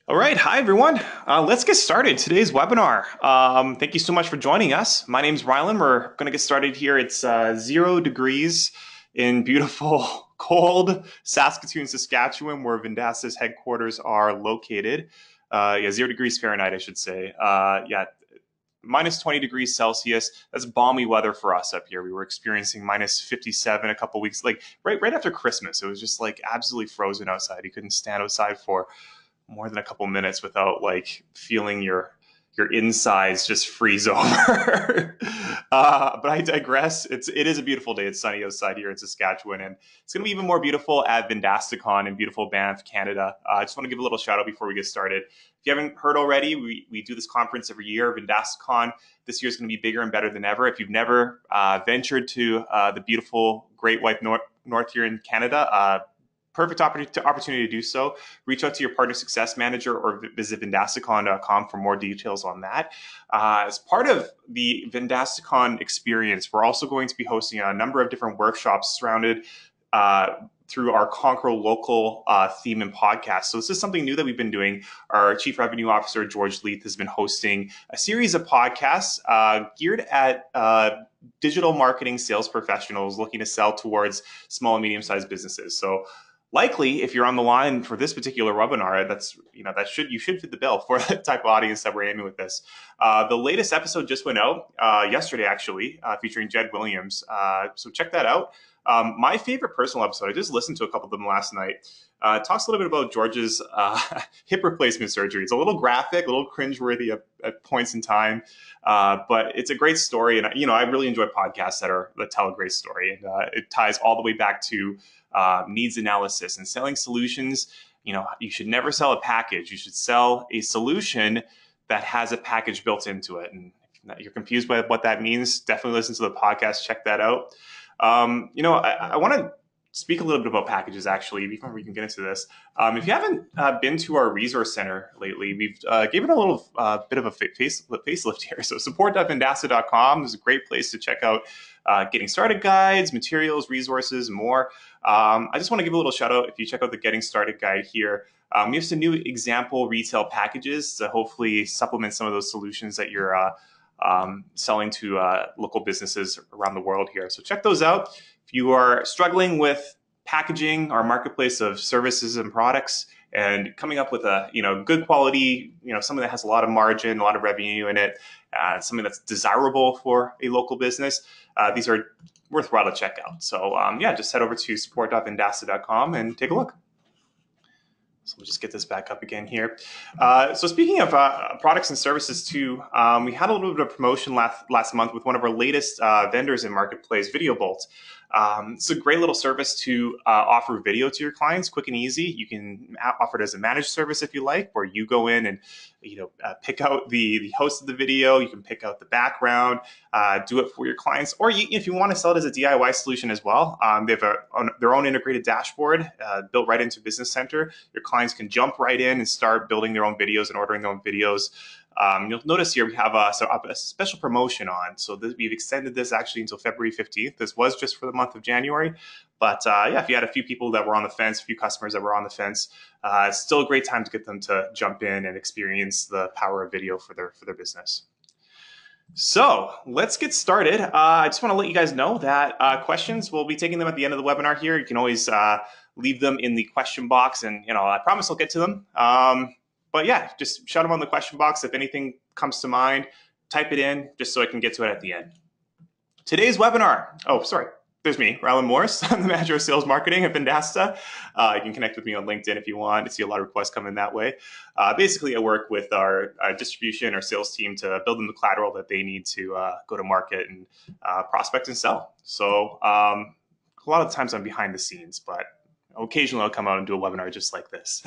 All right, hi everyone. Let's get started. Today's webinar. Thank you so much for joining us. My name's Rylan. We're going to get started here. It's 0 degrees in beautiful, cold Saskatoon, Saskatchewan, where Vendasta's headquarters are located. Yeah, 0 degrees Fahrenheit, I should say. Yeah, minus 20 degrees Celsius. That's balmy weather for us up here. We were experiencing minus 57 a couple weeks, like right after Christmas. It was just like absolutely frozen outside. You couldn't stand outside for more than a couple minutes without like feeling your insides just freeze over. But I digress. It is a beautiful day. It's sunny outside here in Saskatchewan, and it's going to be even more beautiful at VendastaCon in beautiful Banff, Canada. I just want to give a little shout out before we get started. If you haven't heard already, we do this conference every year. VendastaCon this year is going to be bigger and better than ever. If you've never ventured to the beautiful Great White North here in Canada, perfect opportunity to do so. Reach out to your partner success manager or visit vendastacon.com for more details on that. As part of the VendastaCon experience, we're also going to be hosting a number of different workshops surrounded through our Conquer Local theme and podcast. So this is something new that we've been doing. Our Chief Revenue Officer, George Leith, has been hosting a series of podcasts geared at digital marketing sales professionals looking to sell towards small and medium-sized businesses. So likely, if you're on the line for this particular webinar, you should fit the bill for the type of audience that we're aiming with this. The latest episode just went out yesterday, actually, featuring Jed Williams. So check that out. My favorite personal episode, I just listened to a couple of them last night. Talks a little bit about George's hip replacement surgery. It's a little graphic, a little cringeworthy at points in time, but it's a great story. And I really enjoy podcasts that tell a great story, and it ties all the way back to needs analysis and selling solutions. You should never sell a package. You should sell a solution that has a package built into it. And if you're confused by what that means, definitely listen to the podcast. Check that out. I want to speak a little bit about packages, actually, before we can get into this. If you haven't been to our resource center lately, we've given a little bit of a facelift here. So support.vendasta.com is a great place to check out getting started guides, materials, resources, and more. I just want to give a little shout out. If you check out the getting started guide here, we have some new example retail packages to hopefully supplement some of those solutions that you're selling to local businesses around the world here. So check those out. If you are struggling with packaging our marketplace of services and products and coming up with a good quality, something that has a lot of margin, a lot of revenue in it, something that's desirable for a local business, these are worthwhile to check out. So just head over to support.vendasta.com and take a look. So we'll just get this back up again here. So speaking of products and services too, we had a little bit of promotion last month with one of our latest vendors in Marketplace, VideoBolt. It's a great little service to offer video to your clients, quick and easy. You can offer it as a managed service if you like, where you go in and pick out the host of the video. You can pick out the background, do it for your clients, or if you want to sell it as a DIY solution as well. They have their own integrated dashboard built right into Business Center. Your clients can jump right in and start building their own videos and ordering their own videos. You'll notice here we have a special promotion on. So we've extended this actually until February 15th. This was just for the month of January. But if you had a few people that were on the fence, a few customers that were on the fence, it's still a great time to get them to jump in and experience the power of video for their business. So let's get started. I just want to let you guys know that questions, we'll be taking them at the end of the webinar here. You can always leave them in the question box, and I promise I'll get to them. But yeah, just shout them on the question box. If anything comes to mind, type it in just so I can get to it at the end. Today's webinar. Oh, sorry. There's me, Rylan Morris. I'm the manager of sales marketing at Vendasta. You can connect with me on LinkedIn if you want. I see a lot of requests coming that way. Basically, I work with our distribution, our sales team to build them the collateral that they need to go to market and prospect and sell. So a lot of times I'm behind the scenes, but occasionally I'll come out and do a webinar just like this.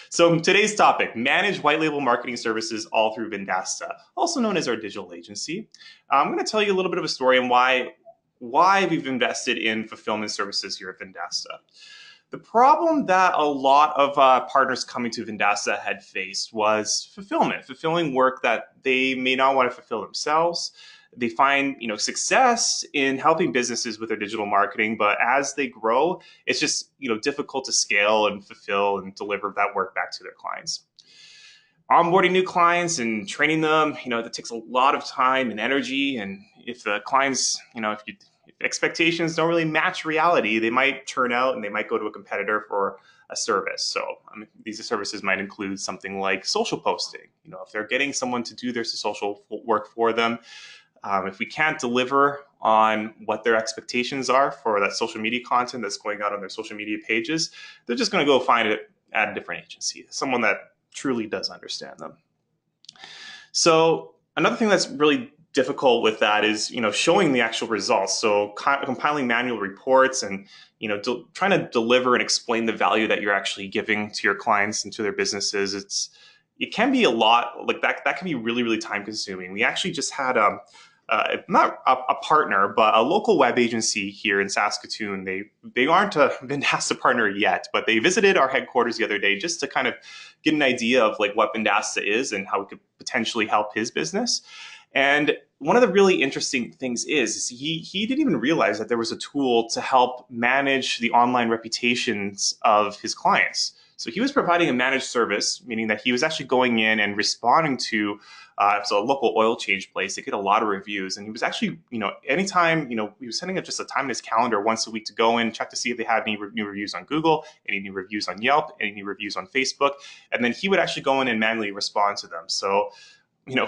So today's topic, manage white label marketing services all through Vendasta, also known as our digital agency. I'm going to tell you a little bit of a story on why we've invested in fulfillment services here at Vendasta. The problem that a lot of partners coming to Vendasta had faced was fulfilling work that they may not want to fulfill themselves. they find success in helping businesses with their digital marketing, but as they grow, it's just difficult to scale and fulfill and deliver that work back to their clients. Onboarding new clients and training them, that takes a lot of time and energy. And if the clients, if expectations don't really match reality, they might turn out and they might go to a competitor for a service. So these services might include something like social posting. If they're getting someone to do their social work for them, if we can't deliver on what their expectations are for that social media content that's going out on their social media pages, they're just going to go find it at a different agency, someone that truly does understand them. So another thing that's really difficult with that is showing the actual results. So compiling manual reports and trying to deliver and explain the value that you're actually giving to your clients and to their businesses. It can be a lot like that. That can be really, really time consuming. We actually just had not a partner, but a local web agency here in Saskatoon. They aren't a Vendasta partner yet, but they visited our headquarters the other day just to kind of get an idea of like what Vendasta is and how we could potentially help his business. And one of the really interesting things is he didn't even realize that there was a tool to help manage the online reputations of his clients. So he was providing a managed service, meaning that he was actually going in and responding to a local oil change place. They get a lot of reviews, and he was actually, anytime, he was sending just a time in his calendar once a week to go in, check to see if they had any new reviews on Google, any new reviews on Yelp, any new reviews on Facebook, and then he would actually go in and manually respond to them. So,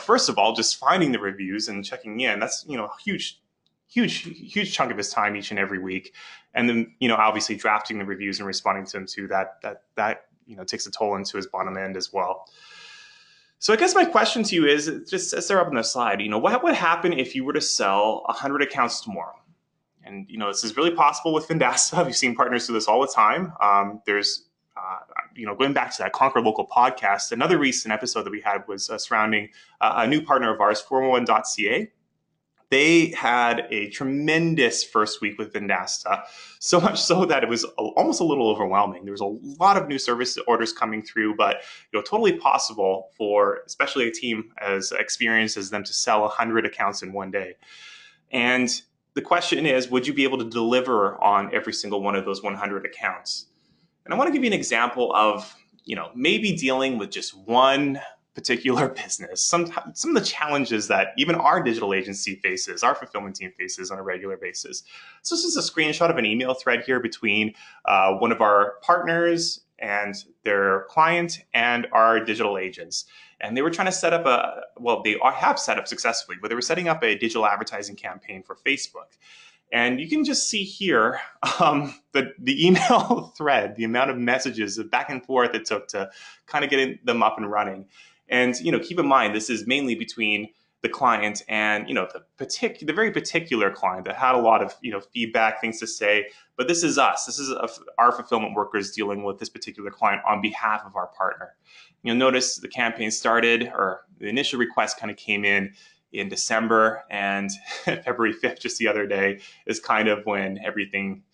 first of all, just finding the reviews and checking in, that's, a huge chunk of his time each and every week. And then, obviously drafting the reviews and responding to them too, that takes a toll into his bottom end as well. So I guess my question to you is, just as they're up on the slide, what would happen if you were to sell 100 accounts tomorrow? And, this is really possible with Vendasta. We've seen partners do this all the time. There's going back to that Conquer Local podcast, another recent episode that we had was surrounding a new partner of ours, 411.ca. They had a tremendous first week with Vendasta, so much so that it was almost a little overwhelming. There was a lot of new service orders coming through, but totally possible for especially a team as experienced as them to sell 100 accounts in one day. And the question is, would you be able to deliver on every single one of those 100 accounts? And I want to give you an example of, maybe dealing with just one particular business, some of the challenges that even our digital agency faces, our fulfillment team faces on a regular basis. So this is a screenshot of an email thread here between one of our partners and their client and our digital agents. And they were trying to set up they have set up successfully, but they were setting up a digital advertising campaign for Facebook. And you can just see here the email thread, the amount of messages, the back and forth it took to kind of get them up and running. And keep in mind, this is mainly between the client and the very particular client that had a lot of feedback, things to say. But this is us. This is our fulfillment workers dealing with this particular client on behalf of our partner. You'll notice the campaign started, or the initial request kind of came in December, and February 5th, just the other day, is kind of when everything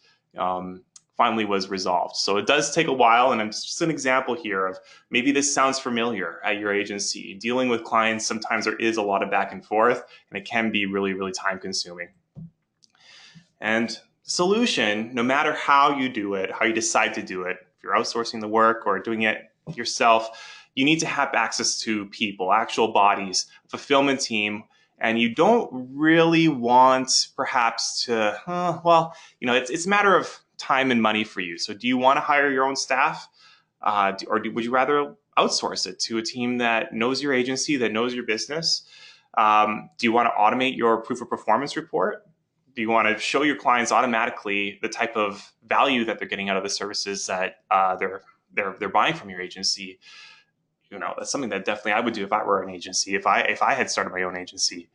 finally was resolved. So it does take a while, and it's just an example here of maybe this sounds familiar at your agency. Dealing with clients, sometimes there is a lot of back and forth, and it can be really, really time consuming. And solution, no matter how you do it, how you decide to do it, if you're outsourcing the work or doing it yourself, you need to have access to people, actual bodies, fulfillment team, and you don't really want perhaps to, it's a matter of time and money for you. So do you want to hire your own staff, or would you rather outsource it to a team that knows your agency, that knows your business? Do you want to automate your proof of performance report? Do you want to show your clients automatically the type of value that they're getting out of the services that they're buying from your agency? That's something that definitely I would do if I were an agency, if I had started my own agency.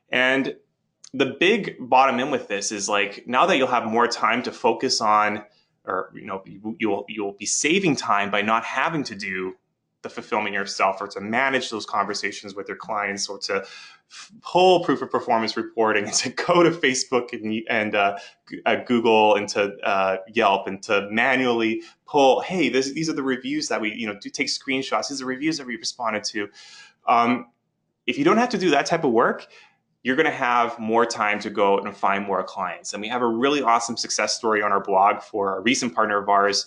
And the big bottom end with this is like, now that you'll have more time to focus on, or you'll be saving time by not having to do the fulfillment yourself, or to manage those conversations with your clients, or to pull proof of performance reporting, and to go to Facebook and Google and to Yelp and to manually pull, hey, these are the reviews that we do take screenshots. These are the reviews that we responded to. If you don't have to do that type of work, you're going to have more time to go out and find more clients. And we have a really awesome success story on our blog for a recent partner of ours,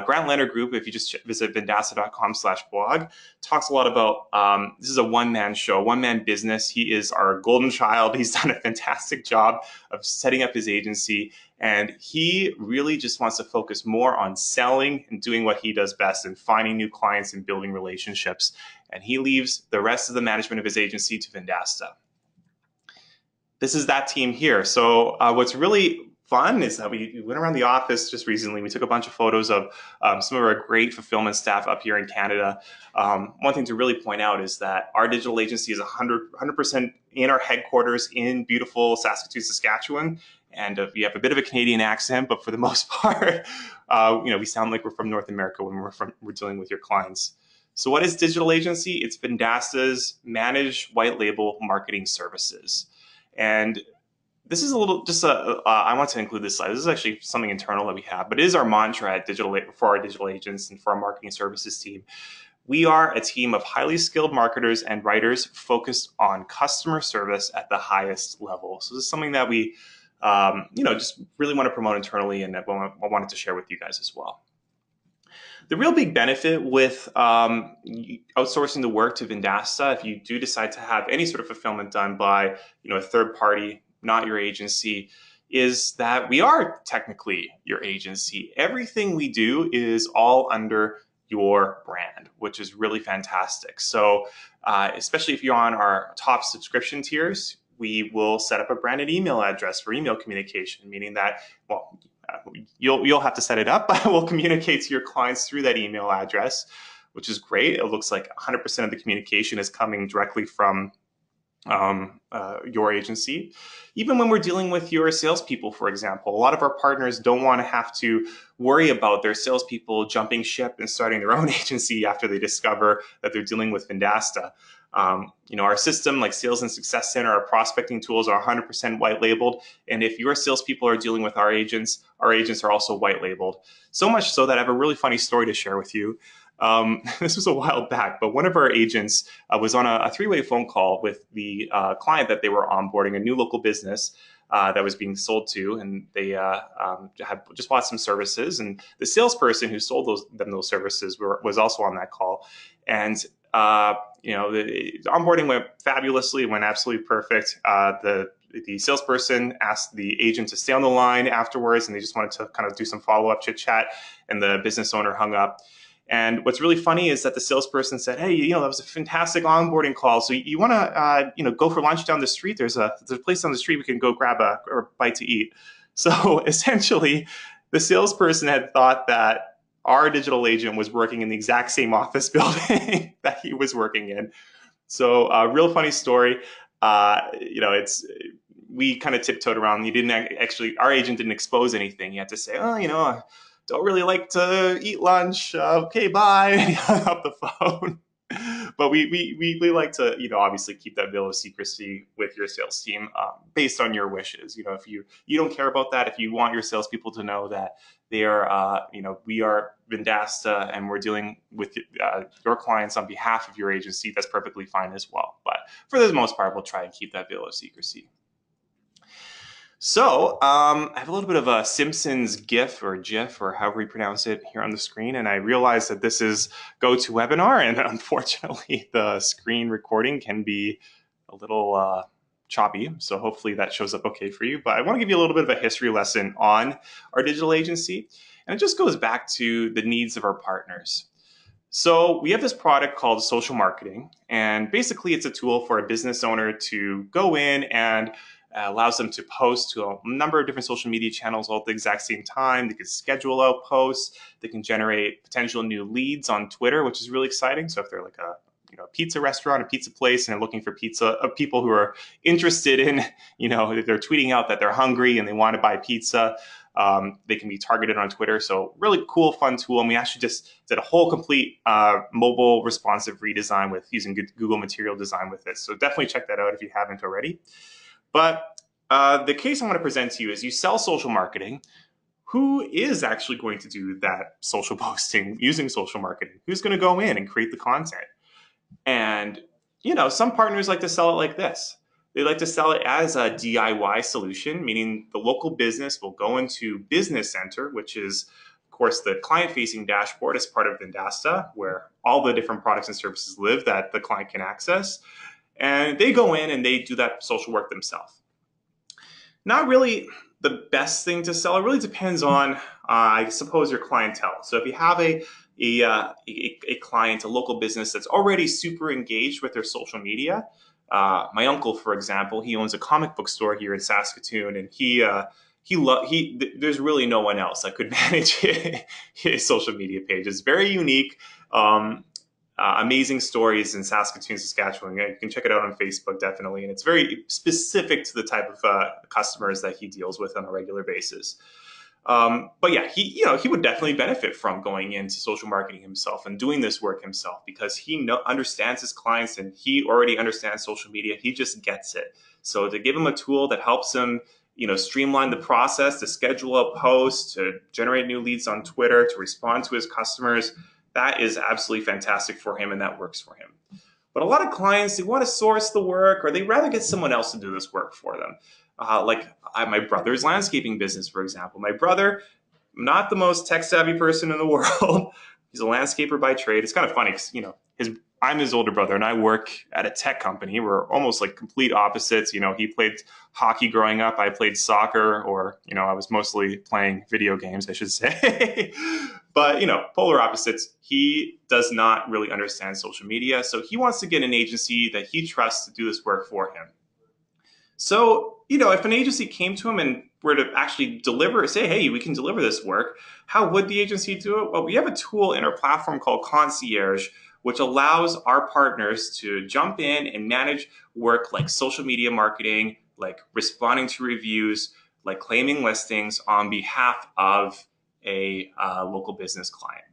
Grant Leonard Group. If you just visit vendasta.com/blog, talks a lot about, this is a one-man show, one-man business. He is our golden child. He's done a fantastic job of setting up his agency. And he really just wants to focus more on selling and doing what he does best and finding new clients and building relationships. And he leaves the rest of the management of his agency to Vendasta. This is that team here. So what's really fun is that we went around the office just recently. We took a bunch of photos of some of our great fulfillment staff up here in Canada. One thing to really point out is that our digital agency is 100% in our headquarters in beautiful Saskatoon, Saskatchewan. And we have a bit of a Canadian accent, but for the most part, we sound like we're from North America when we're dealing with your clients. So what is digital agency? It's Vendasta's managed white label marketing services. And this is a little, I want to include this slide. This is actually something internal that we have, but it is our mantra at for our digital agents and for our marketing services team. We are a team of highly skilled marketers and writers focused on customer service at the highest level. So this is something that we, just really want to promote internally, and I wanted to share with you guys as well. The real big benefit with outsourcing the work to Vendasta, if you do decide to have any sort of fulfillment done by a third party, not your agency, is that we are technically your agency. Everything we do is all under your brand, which is really fantastic. So especially if you're on our top subscription tiers, we will set up a branded email address for email communication, meaning that, you'll have to set it up, but we'll communicate to your clients through that email address, which is great. It looks like 100% of the communication is coming directly from your agency. Even when we're dealing with your salespeople, for example, a lot of our partners don't want to have to worry about their salespeople jumping ship and starting their own agency after they discover that they're dealing with Vendasta. Our system, like Sales and Success Center, our prospecting tools are 100% white labeled. And if your salespeople are dealing with our agents are also white labeled. So much so that I have a really funny story to share with you. This was a while back, but one of our agents was on a three-way phone call with the client that they were onboarding, a new local business that was being sold to, and they had just bought some services. And the salesperson who sold those services was also on that call. And the onboarding went fabulously, went absolutely perfect. The salesperson asked the agent to stay on the line afterwards, and they just wanted to kind of do some follow-up chit chat, and the business owner hung up. And what's really funny is that the salesperson said, "Hey, that was a fantastic onboarding call. So you want to, go for lunch down the street? There's a place down the street we can go grab a bite to eat." So essentially, the salesperson had thought that our digital agent was working in the exact same office building that he was working in. So real funny story. We kind of tiptoed around. Our agent didn't expose anything. He had to say, I don't really like to eat lunch. Okay, bye. And he hung up the phone. But we like to, obviously keep that veil of secrecy with your sales team based on your wishes. If you don't care about that, if you want your salespeople to know that they are, we are Vendasta and we're dealing with your clients on behalf of your agency, that's perfectly fine as well. But for the most part, we'll try and keep that veil of secrecy. So I have a little bit of a Simpsons GIF or GIF or however you pronounce it here on the screen. And I realized that this is GoToWebinar. And unfortunately, the screen recording can be a little choppy. So hopefully that shows up okay for you. But I want to give you a little bit of a history lesson on our digital agency. And it just goes back to the needs of our partners. So we have this product called social marketing. And basically, it's a tool for a business owner to go in and allows them to post to a number of different social media channels all at the exact same time. They can schedule out posts. They can generate potential new leads on Twitter, which is really exciting. So if they're like a pizza restaurant, a pizza place, and they're looking for people who are interested in, they're tweeting out that they're hungry and they want to buy pizza, they can be targeted on Twitter. So really cool, fun tool. And we actually just did a whole complete mobile responsive redesign with using Google Material Design with this. So definitely check that out if you haven't already. But the case I want to present to you is you sell social marketing. Who is actually going to do that social posting using social marketing? Who's going to go in and create the content? And, some partners like to sell it like this. They like to sell it as a DIY solution, meaning the local business will go into Business Center, which is, of course, the client-facing dashboard as part of Vendasta, where all the different products and services live that the client can access. And they go in and they do that social work themselves. Not really the best thing to sell. It really depends on, I suppose, your clientele. So if you have a client, a local business that's already super engaged with their social media, my uncle, for example, he owns a comic book store here in Saskatoon, and there's really no one else that could manage his social media page. It's very unique. Amazing stories in Saskatoon, Saskatchewan. You can check it out on Facebook, definitely. And it's very specific to the type of customers that he deals with on a regular basis. But yeah, he would definitely benefit from going into social marketing himself and doing this work himself, because he understands his clients and he already understands social media. He just gets it. So to give him a tool that helps him, streamline the process, to schedule a post, to generate new leads on Twitter, to respond to his customers, that is absolutely fantastic for him, and that works for him. But a lot of clients, they want to source the work, or they'd rather get someone else to do this work for them. My brother's landscaping business, for example. My brother, not the most tech savvy person in the world. He's a landscaper by trade. It's kind of funny because, I'm his older brother and I work at a tech company. We're almost like complete opposites. He played hockey growing up. I played soccer, or, I was mostly playing video games, I should say. But, polar opposites. He does not really understand social media. So he wants to get an agency that he trusts to do this work for him. So, if an agency came to him and were to actually say, hey, we can deliver this work, how would the agency do it? Well, we have a tool in our platform called Concierge, which allows our partners to jump in and manage work like social media marketing, like responding to reviews, like claiming listings on behalf of a local business client.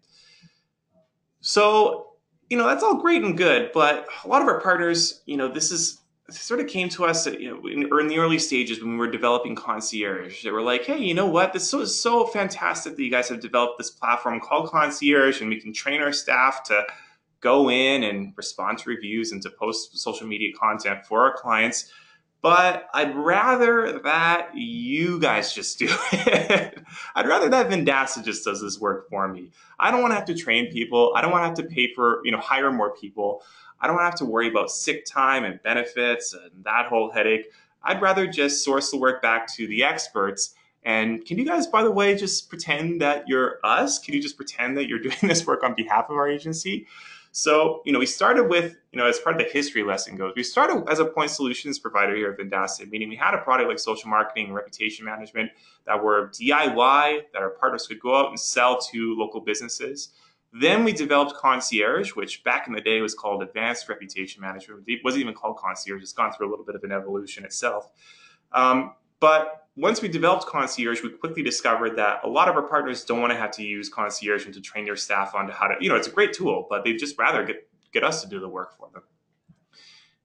So, that's all great and good, but a lot of our partners, this sort of came to us, in the early stages when we were developing Concierge. They were like, hey, you know what? This is so fantastic that you guys have developed this platform called Concierge, and we can train our staff to go in and respond to reviews and to post social media content for our clients. But I'd rather that you guys just do it. I'd rather that Vendasta just does this work for me. I don't want to have to train people. I don't want to have to pay for, hire more people. I don't want to have to worry about sick time and benefits and that whole headache. I'd rather just source the work back to the experts. And can you guys, by the way, just pretend that you're us? Can you just pretend that you're doing this work on behalf of our agency? So, we started with, as part of the history lesson goes, we started as a point solutions provider here at Vendasta, meaning we had a product like social marketing and reputation management that were DIY, that our partners could go out and sell to local businesses. Then we developed Concierge, which back in the day was called Advanced Reputation Management. It wasn't even called Concierge. It's gone through a little bit of an evolution itself. But once we developed Concierge, we quickly discovered that a lot of our partners don't want to have to use Concierge and to train their staff on how to, it's a great tool, but they'd just rather get us to do the work for them.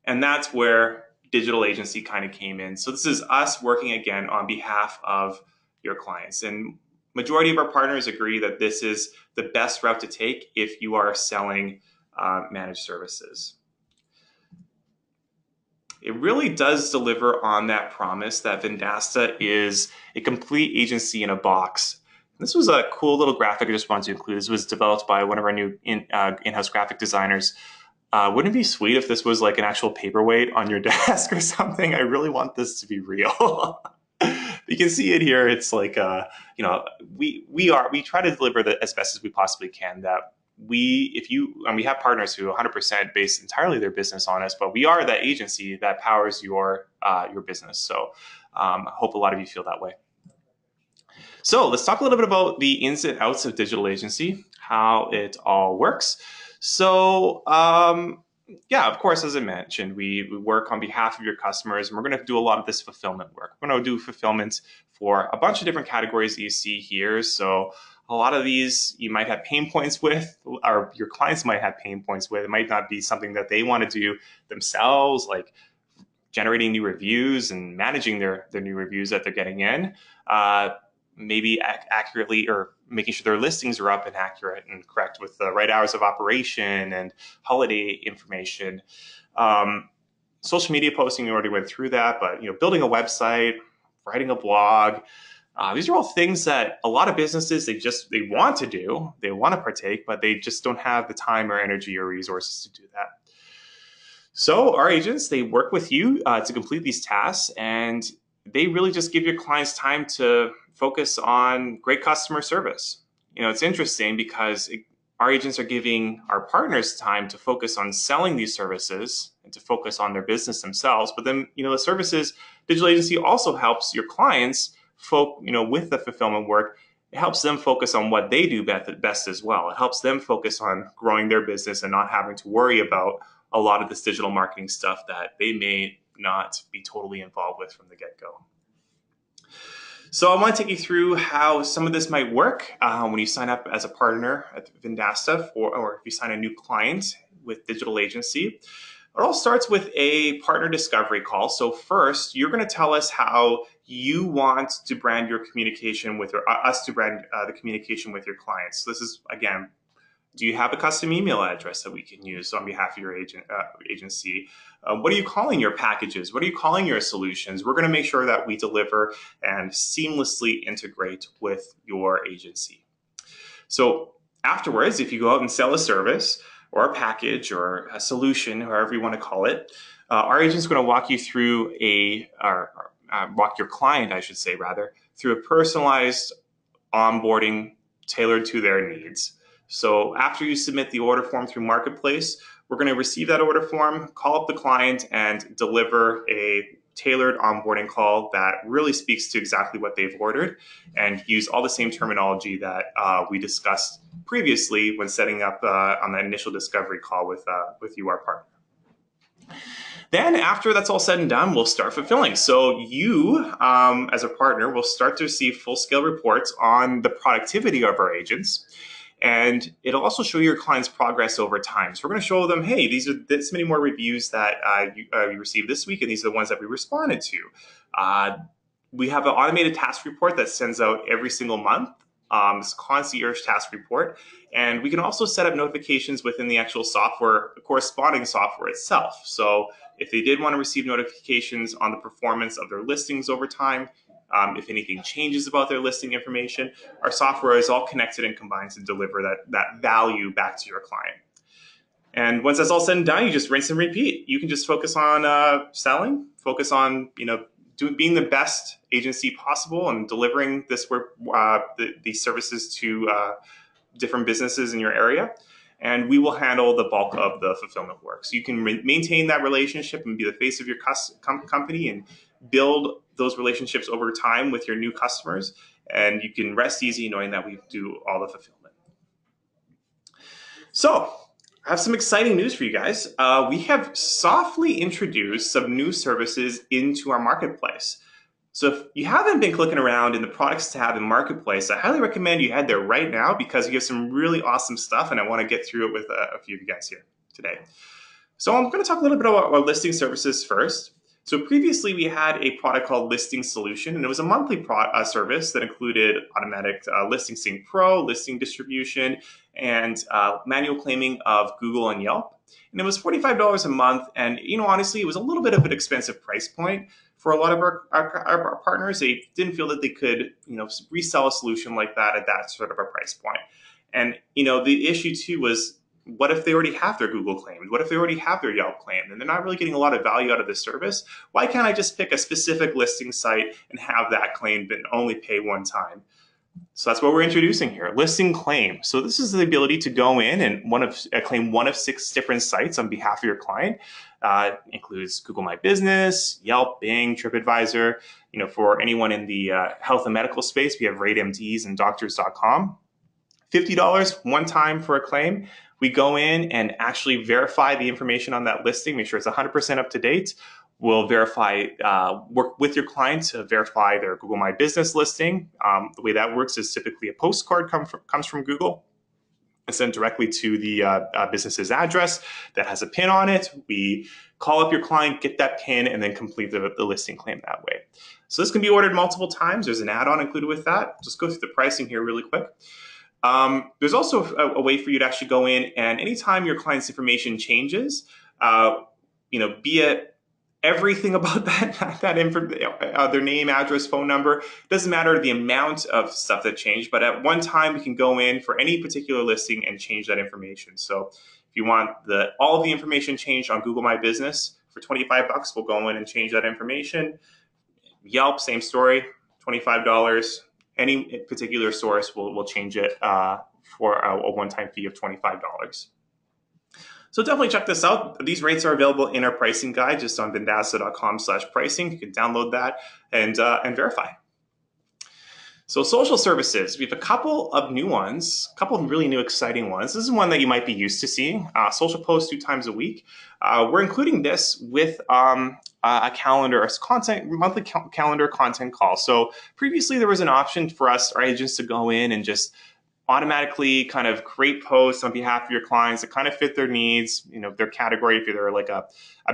And that's where digital agency kind of came in. So this is us working again on behalf of your clients. And majority of our partners agree that this is the best route to take if you are selling managed services. It really does deliver on that promise that Vendasta is a complete agency in a box. This was a cool little graphic I just wanted to include. This was developed by one of our new in-house graphic designers. Wouldn't it be sweet if this was like an actual paperweight on your desk or something? I really want this to be real. You can see it here. It's like, we try to deliver as best as we possibly can. That we have partners who 100% base entirely their business on us, but we are that agency that powers your business. So I hope a lot of you feel that way. So let's talk a little bit about the ins and outs of digital agency, how it all works. So yeah, of course, as I mentioned, we work on behalf of your customers, and we're going to do a lot of this fulfillment work. We're going to do fulfillment for a bunch of different categories that you see here. So a lot of these you might have pain points with, or your clients might have pain points with. It might not be something that they want to do themselves, like generating new reviews and managing their new reviews that they're getting in. Maybe accurately, or making sure their listings are up and accurate and correct with the right hours of operation and holiday information. social media posting, we already went through that, but building a website, writing a blog, these are all things that a lot of businesses, they want to do, they want to partake, but they just don't have the time or energy or resources to do that. So our agents, they work with you to complete these tasks, and they really just give your clients time to focus on great customer service. It's interesting because our agents are giving our partners time to focus on selling these services and to focus on their business themselves. But then, the services digital agency also helps your clients with the fulfillment work. It helps them focus on what they do best as well. It helps them focus on growing their business and not having to worry about a lot of this digital marketing stuff that they may not be totally involved with from the get-go. So I want to take you through how some of this might work when you sign up as a partner at Vendasta, or if you sign a new client with digital agency. It all starts with a partner discovery call. So first, you're going to tell us how you want to brand your communication with us to brand the communication with your clients. So this is, again, do you have a custom email address that we can use on behalf of your agency? What are you calling your packages? What are you calling your solutions? We're going to make sure that we deliver and seamlessly integrate with your agency. So afterwards, if you go out and sell a service or a package or a solution, however you want to call it, our agent is going to walk you through walk your client, I should say, rather, through a personalized onboarding tailored to their needs. So after you submit the order form through Marketplace, we're going to receive that order form, call up the client, and deliver a tailored onboarding call that really speaks to exactly what they've ordered, and use all the same terminology that we discussed previously when setting up on that initial discovery call with you, our partner. Then after that's all said and done, we'll start fulfilling. So you, as a partner, will start to receive full-scale reports on the productivity of our agents. And it'll also show your clients' progress over time. So we're going to show them, hey, these are this many more reviews that you received this week, and these are the ones that we responded to. We have an automated task report that sends out every single month. It's a concierge task report. And we can also set up notifications within the actual software, corresponding software itself. So if they did want to receive notifications on the performance of their listings over time, if anything changes about their listing information, our software is all connected and combined to deliver that value back to your client. And once that's all said and done, you just rinse and repeat. You can just focus on selling, focus on being the best agency possible and delivering this work, these services to different businesses in your area. And we will handle the bulk of the fulfillment work. So you can maintain that relationship and be the face of your company and build those relationships over time with your new customers. And you can rest easy knowing that we do all the fulfillment. So I have some exciting news for you guys. We have softly introduced some new services into our marketplace. So if you haven't been clicking around in the products tab in Marketplace, I highly recommend you head there right now, because you have some really awesome stuff, and I want to get through it with a few of you guys here today. So I'm going to talk a little bit about our listing services first. So previously we had a product called Listing Solution, and it was a monthly service that included automatic Listing Sync Pro, listing distribution, and manual claiming of Google and Yelp. And it was $45 a month, and honestly, it was a little bit of an expensive price point for a lot of our partners. They didn't feel that they could resell a solution like that at that sort of a price point. And the issue too was, what if they already have their Google claim? What if they already have their Yelp claim and they're not really getting a lot of value out of this service? Why can't I just pick a specific listing site and have that claim but only pay one time? So that's what we're introducing here, listing claim. So this is the ability to go in and claim one of 6 different sites on behalf of your client. Includes Google My Business, Yelp, Bing, TripAdvisor. For anyone in the health and medical space, we have RateMDs and doctors.com. $50 one time for a claim. We go in and actually verify the information on that listing, make sure it's 100% up to date. We'll work with your client to verify their Google My Business listing. The way that works is typically a postcard comes from Google and sent directly to the business's address that has a PIN on it. We call up your client, get that PIN, and then complete the listing claim that way. So this can be ordered multiple times. There's an add-on included with that. Just go through the pricing here really quick. There's also a way for you to actually go in, and anytime your client's information changes, be it everything about that info, their name, address, phone number. Doesn't matter the amount of stuff that changed, but at one time we can go in for any particular listing and change that information. So if you want all of the information changed on Google My Business for $25, we'll go in and change that information. Yelp, same story, $25. Any particular source, we'll change it for a one-time fee of $25. So definitely check this out. These rates are available in our pricing guide just on vendasta.com/pricing. You can download that and verify. So social services, we have a couple of new ones, a couple of really new exciting ones. This is one that you might be used to seeing, social posts 2 times a week. We're including this with a calendar, a monthly calendar content call. So previously there was an option for us, our agents, to go in and just automatically kind of create posts on behalf of your clients that kind of fit their needs, their category. If they're like a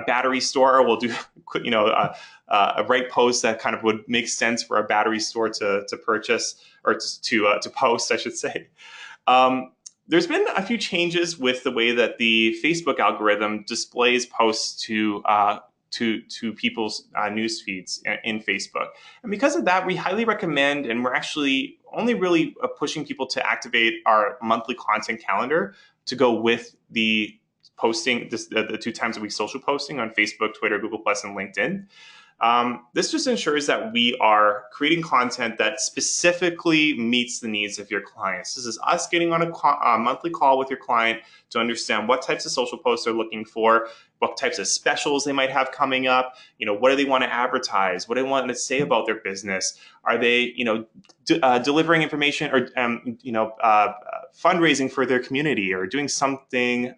battery store, we'll do, a right post that kind of would make sense for a battery store to purchase or to post, I should say. There's been a few changes with the way that the Facebook algorithm displays posts to people's news feeds in Facebook. And because of that, we highly recommend, and we're actually only really pushing people to activate our monthly content calendar to go with the posting, the 2 times a week social posting on Facebook, Twitter, Google+, and LinkedIn. This just ensures that we are creating content that specifically meets the needs of your clients. This is us getting on a monthly call with your client to understand what types of social posts they're looking for, what types of specials they might have coming up, what do they want to advertise, what do they want to say about their business, are they, delivering information or, fundraising for their community or doing something,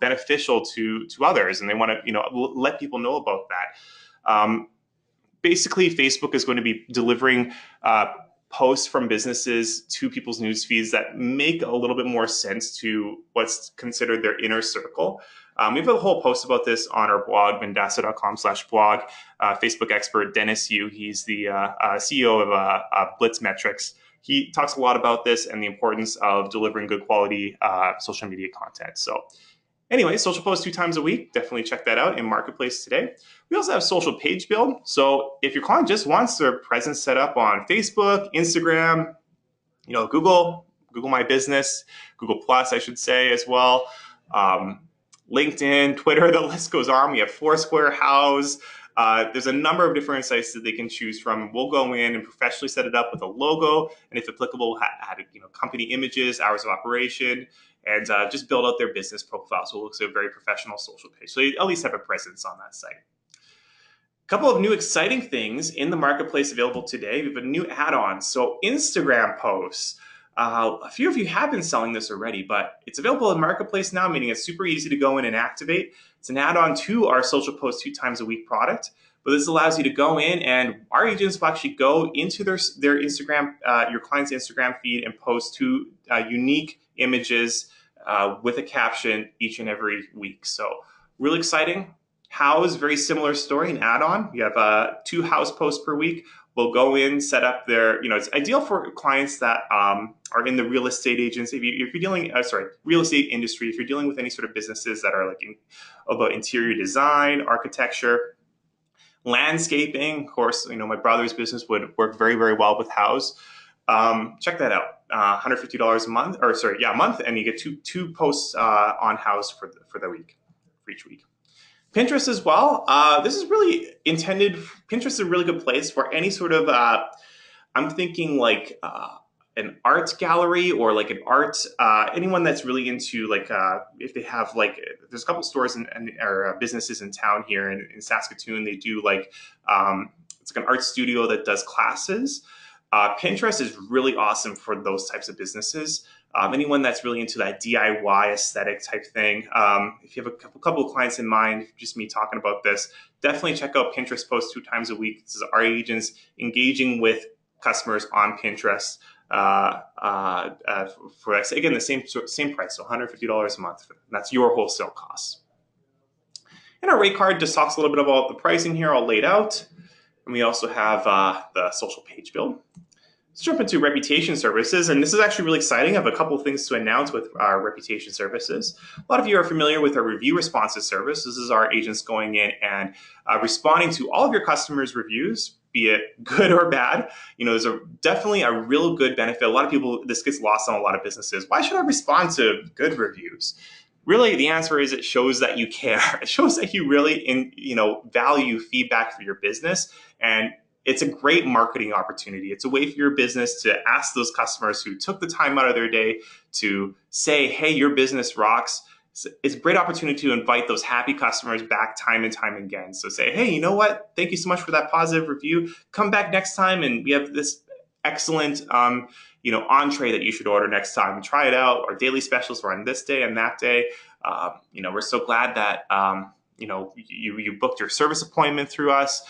beneficial to others, and they want to, let people know about that. Basically, Facebook is going to be delivering posts from businesses to people's news feeds that make a little bit more sense to what's considered their inner circle. We have a whole post about this on our blog, vendasta.com/blog. Facebook expert Dennis Yu, he's the CEO of Blitz Metrics. He talks a lot about this and the importance of delivering good quality social media content. So anyway, social posts 2 times a week. Definitely check that out in Marketplace today. We also have social page build. So if your client just wants their presence set up on Facebook, Instagram, Google My Business, Google Plus, I should say as well, LinkedIn, Twitter, the list goes on. We have Foursquare, House. There's a number of different sites that they can choose from. We'll go in and professionally set it up with a logo, and if applicable, add company images, hours of operation, and just build out their business profile. So it looks like a very professional social page. So you at least have a presence on that site. A couple of new exciting things in the marketplace available today. We have a new add-on. So Instagram posts. A few of you have been selling this already, but it's available in Marketplace now, meaning it's super easy to go in and activate. It's an add-on to our social post 2 times a week product. But this allows you to go in, and our agents will actually go into their Instagram, your client's Instagram feed, and post 2 unique images with a caption each and every week. So really exciting. House, very similar story, an add-on. You have 2 house posts per week. We'll go in, set up their, it's ideal for clients that are in the real estate agency. If you're dealing, real estate industry, if you're dealing with any sort of businesses that are about interior design, architecture, landscaping, of course, my brother's business would work very, very well with House. Check that out. $150 a month, a month, and you get two posts on House for the week, for each week. Pinterest as well. This is really intended. Pinterest is a really good place for any sort of. I'm thinking like an art gallery or like an art. Anyone that's really into if they have there's a couple stores or businesses in town here in Saskatoon. They do it's like an art studio that does classes. Pinterest is really awesome for those types of businesses. Anyone that's really into that DIY aesthetic type thing. If you have a couple of clients in mind, just me talking about this, definitely check out Pinterest posts 2 times a week. This is our agents engaging with customers on Pinterest for again the same price, so $150 a month. That's your wholesale costs. And our rate card just talks a little bit about the pricing here, all laid out. And we also have the social page build. Let's jump into reputation services, and this is actually really exciting. I have a couple of things to announce with our reputation services. A lot of you are familiar with our review responses service. This is our agents going in and responding to all of your customers' reviews, be it good or bad. There's definitely a real good benefit. A lot of people, this gets lost on a lot of businesses. Why should I respond to good reviews? Really, the answer is it shows that you care. It shows that you really, value feedback for your business, and it's a great marketing opportunity. It's a way for your business to ask those customers who took the time out of their day to say, hey, your business rocks. It's a great opportunity to invite those happy customers back time and time again. So say, hey, you know what? Thank you so much for that positive review. Come back next time, and we have this excellent entree that you should order next time. Try it out. Our daily specials are on this day and that day. We're so glad that you booked your service appointment through us.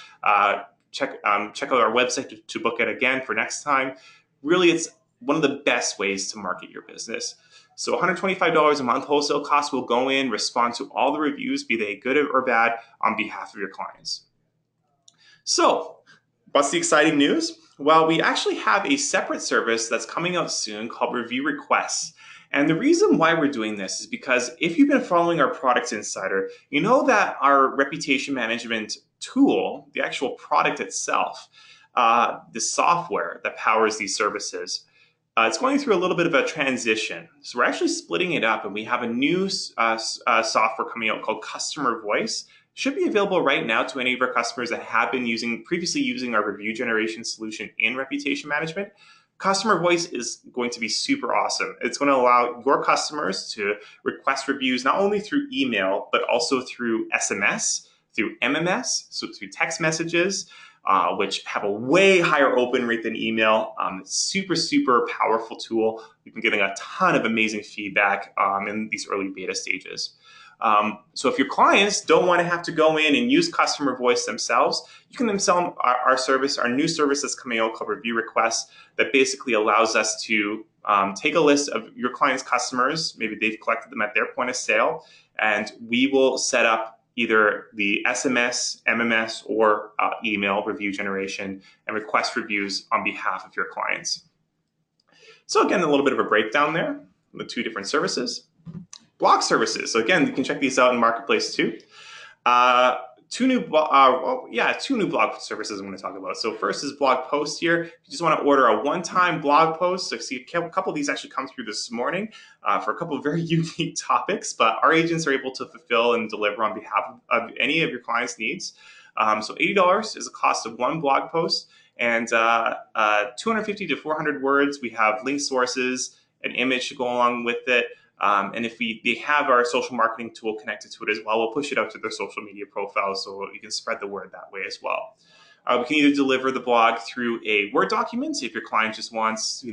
Check out our website to book it again for next time. Really, it's one of the best ways to market your business. So $125 a month wholesale cost will go in, respond to all the reviews, be they good or bad, on behalf of your clients. So what's the exciting news? Well, we actually have a separate service that's coming out soon called Review Requests. And the reason why we're doing this is because if you've been following our Products Insider, you know that our reputation management tool, the actual product itself, the software that powers these services, it's going through a little bit of a transition. So we're actually splitting it up, and we have a new software coming out called Customer Voice. Should be available right now to any of our customers that have been previously using our review generation solution in reputation management. Customer Voice is going to be super awesome. It's going to allow your customers to request reviews not only through email, but also through SMS, through MMS, so through text messages, which have a way higher open rate than email. It's super, super powerful tool. We've been getting a ton of amazing feedback in these early beta stages. So if your clients don't want to have to go in and use Customer Voice themselves, you can then sell our service, our new service that's coming out called Review Requests, that basically allows us to take a list of your clients' customers. Maybe they've collected them at their point of sale, and we will set up either the SMS, MMS, or email review generation and request reviews on behalf of your clients. So again, a little bit of a breakdown there, the two different services. Blog services. So again, you can check these out in Marketplace too. Two new blog services I'm going to talk about. So first is blog post here. If you just want to order a one-time blog post, so see a couple of these actually come through this morning for a couple of very unique topics, but our agents are able to fulfill and deliver on behalf of any of your clients' needs. So $80 is the cost of one blog post, and 250 to 400 words. We have link sources, an image to go along with it. And if they have our social marketing tool connected to it as well, we'll push it out to their social media profiles so you can spread the word that way as well. We can either deliver the blog through a Word document if your client just wants,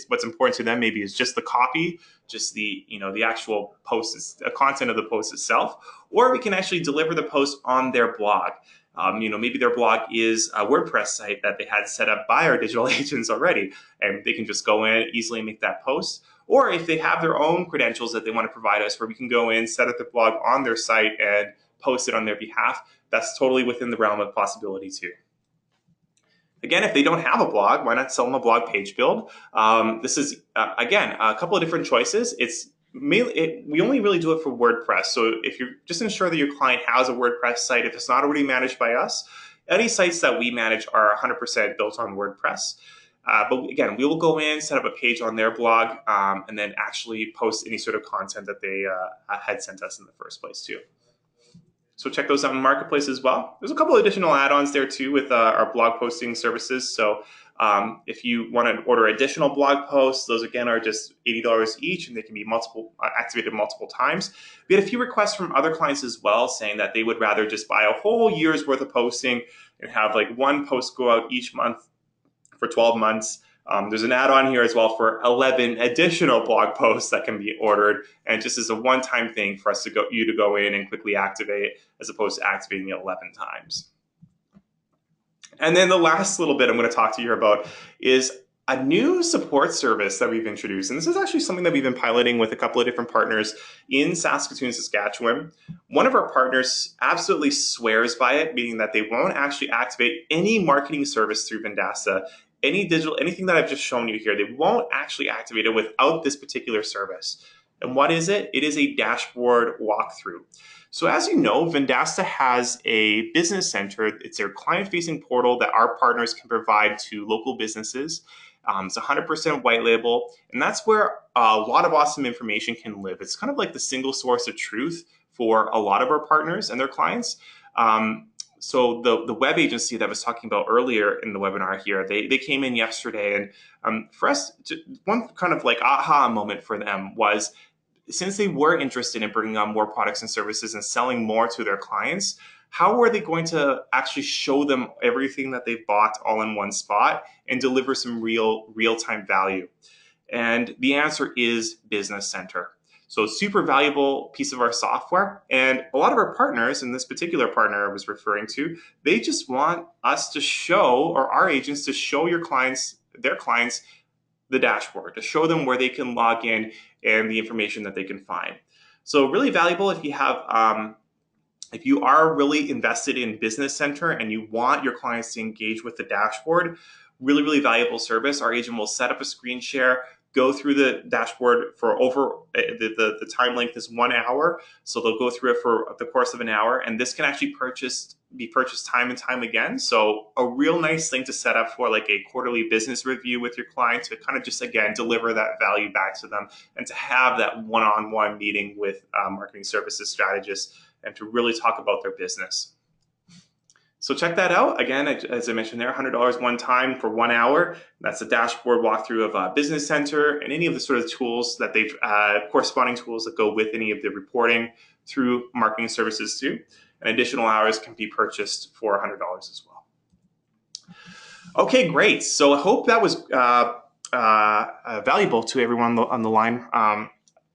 what's important to them maybe is just the copy, just the actual post, the content of the post itself, or we can actually deliver the post on their blog. Maybe their blog is a WordPress site that they had set up by our digital agents already, and they can just go in, easily make that post. Or if they have their own credentials that they want to provide us, where we can go in, set up the blog on their site and post it on their behalf, that's totally within the realm of possibility too. Again, if they don't have a blog, why not sell them a blog page build? This is, again, a couple of different choices. We only really do it for WordPress. So if you're just ensure that your client has a WordPress site, if it's not already managed by us, any sites that we manage are 100% built on WordPress. But again, we will go in, set up a page on their blog, and then actually post any sort of content that they had sent us in the first place too. So check those out in Marketplace as well. There's a couple of additional add-ons there too with our blog posting services. So if you want to order additional blog posts, those again are just $80 each, and they can be activated multiple times. We had a few requests from other clients as well saying that they would rather just buy a whole year's worth of posting and have like one post go out each month for 12 months. There's an add-on here as well for 11 additional blog posts that can be ordered, and just as a one-time thing for us to go in and quickly activate, as opposed to activating it 11 times. And then the last little bit I'm going to talk to you about is a new support service that we've introduced. And this is actually something that we've been piloting with a couple of different partners in Saskatoon, Saskatchewan. One of our partners absolutely swears by it, meaning that they won't actually activate any marketing service through Vendasta anything that I've just shown you here, they won't actually activate it without this particular service. And what is it? It is a dashboard walkthrough. So as you know, Vendasta has a business center. It's their client-facing portal that our partners can provide to local businesses. It's 100% white label, and that's where a lot of awesome information can live. It's kind of like the single source of truth for a lot of our partners and their clients. So the web agency that I was talking about earlier in the webinar here, they came in yesterday, and for us, one kind of like aha moment for them was, since they were interested in bringing on more products and services and selling more to their clients, how are they going to actually show them everything that they've bought all in one spot and deliver some real-time value? And the answer is Business Center. So super valuable piece of our software. And a lot of our partners, and this particular partner I was referring to, they just want us to show, or our agents to show their clients, the dashboard, to show them where they can log in and the information that they can find. So really valuable if you are really invested in Business Center and you want your clients to engage with the dashboard. Really, really valuable service. Our agent will set up a screen share, go through the dashboard for over the time length is 1 hour. So they'll go through it for the course of an hour, and this can actually be purchased time and time again. So a real nice thing to set up for like a quarterly business review with your client, to kind of just, again, deliver that value back to them, and to have that one-on-one meeting with marketing services strategists and to really talk about their business. So check that out. Again, as I mentioned there, $100 one time for 1 hour. That's a dashboard walkthrough of Business Center and any of the sort of tools that they've, corresponding tools that go with any of the reporting through marketing services too. And additional hours can be purchased for $100 as well. Okay, great. So I hope that was valuable to everyone on the line.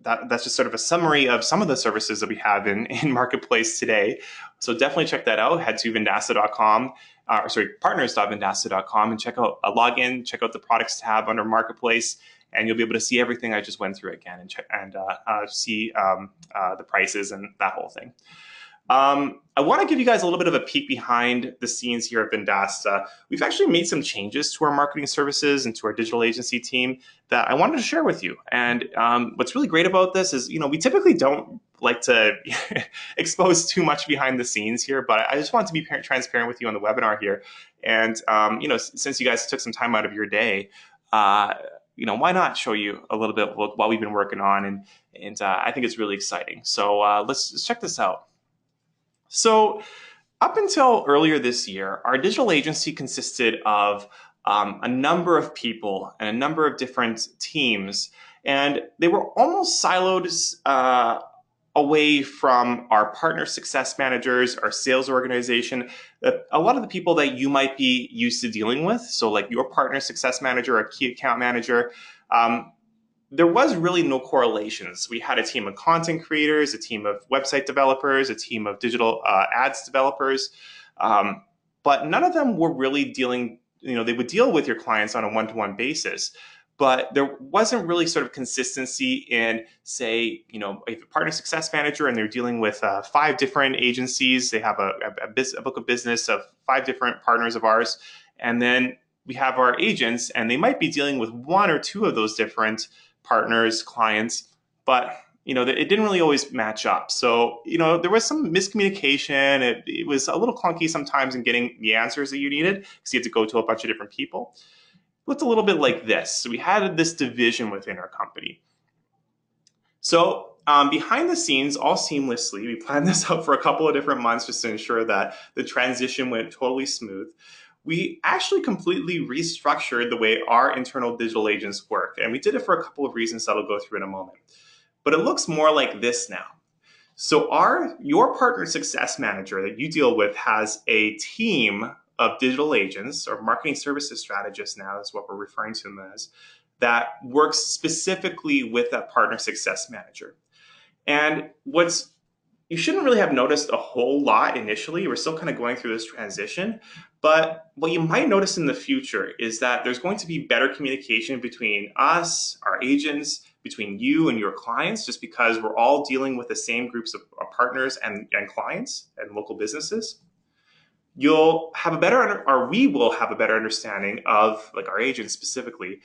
That's just sort of a summary of some of the services that we have in Marketplace today. So definitely check that out. Head to vendasta.com, partners.vendasta.com, and check out a login, check out the products tab under Marketplace, and you'll be able to see everything I just went through again, and see the prices and that whole thing. I want to give you guys a little bit of a peek behind the scenes here at Vendasta. We've actually made some changes to our marketing services and to our digital agency team that I wanted to share with you. And what's really great about this is, we typically don't like to expose too much behind the scenes here, but I just wanted to be transparent with you on the webinar here. And since you guys took some time out of your day, why not show you a little bit what we've been working on, and I think it's really exciting. So let's check this out. So up until earlier this year, our digital agency consisted of a number of people and a number of different teams, and they were almost siloed away from our partner success managers, our sales organization, a lot of the people that you might be used to dealing with. So like your partner success manager or key account manager, there was really no correlations. We had a team of content creators, a team of website developers, a team of digital ads developers, but none of them were really dealing, they would deal with your clients on a one-to-one basis, but there wasn't really sort of consistency in, say, if a partner success manager and they're dealing with 5 different agencies, they have a book of business of 5 different partners of ours, and then we have our agents and they might be dealing with 1 or 2 of those different partners, clients, but it didn't really always match up. So there was some miscommunication. It was a little clunky sometimes in getting the answers that you needed, because you had to go to a bunch of different people. It looked a little bit like this. So we had this division within our company. So behind the scenes, all seamlessly, we planned this out for a couple of different months just to ensure that the transition went totally smooth. We actually completely restructured the way our internal digital agents work. And we did it for a couple of reasons that I'll go through in a moment. But it looks more like this now. So your partner success manager that you deal with has a team of digital agents, or marketing services strategists now is what we're referring to them as, that works specifically with that partner success manager. And you shouldn't really have noticed a whole lot initially. We're still kind of going through this transition. But what you might notice in the future is that there's going to be better communication between us, our agents, between you and your clients, just because we're all dealing with the same groups of partners and clients and local businesses. you'll have a better, or we will have a better understanding of, like, our agents specifically.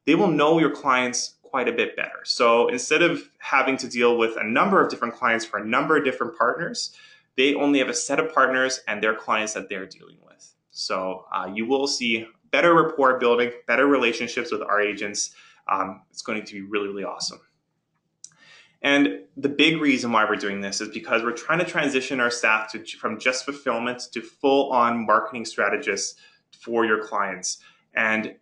They will know your clients quite a bit better. So instead of having to deal with a number of different clients for a number of different partners, they only have a set of partners and their clients that they're dealing with. So you will see better rapport building, better relationships with our agents. It's going to be really, really awesome. And the big reason why we're doing this is because we're trying to transition our staff from just fulfillment to full-on marketing strategists for your clients. And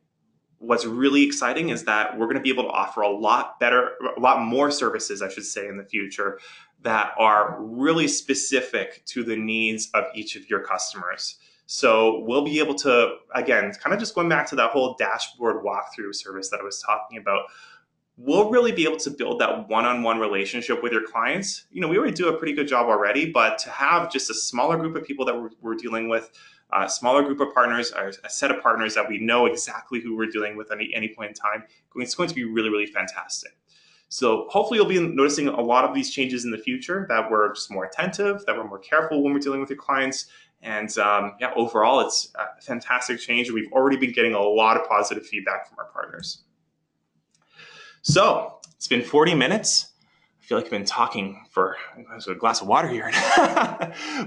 what's really exciting is that we're going to be able to offer a lot more services, I should say, in the future that are really specific to the needs of each of your customers. So we'll be able to, again, kind of just going back to that whole dashboard walkthrough service that I was talking about, we'll really be able to build that one-on-one relationship with your clients. We already do a pretty good job already, but to have just a smaller group of people that we're dealing with, a smaller group of partners, or a set of partners that we know exactly who we're dealing with at any point in time, it's going to be really, really fantastic. So hopefully you'll be noticing a lot of these changes in the future, that we're just more attentive, that we're more careful when we're dealing with your clients. And yeah, overall, it's a fantastic change. We've already been getting a lot of positive feedback from our partners. So it's been 40 minutes. I feel like I've been talking for a glass of water here.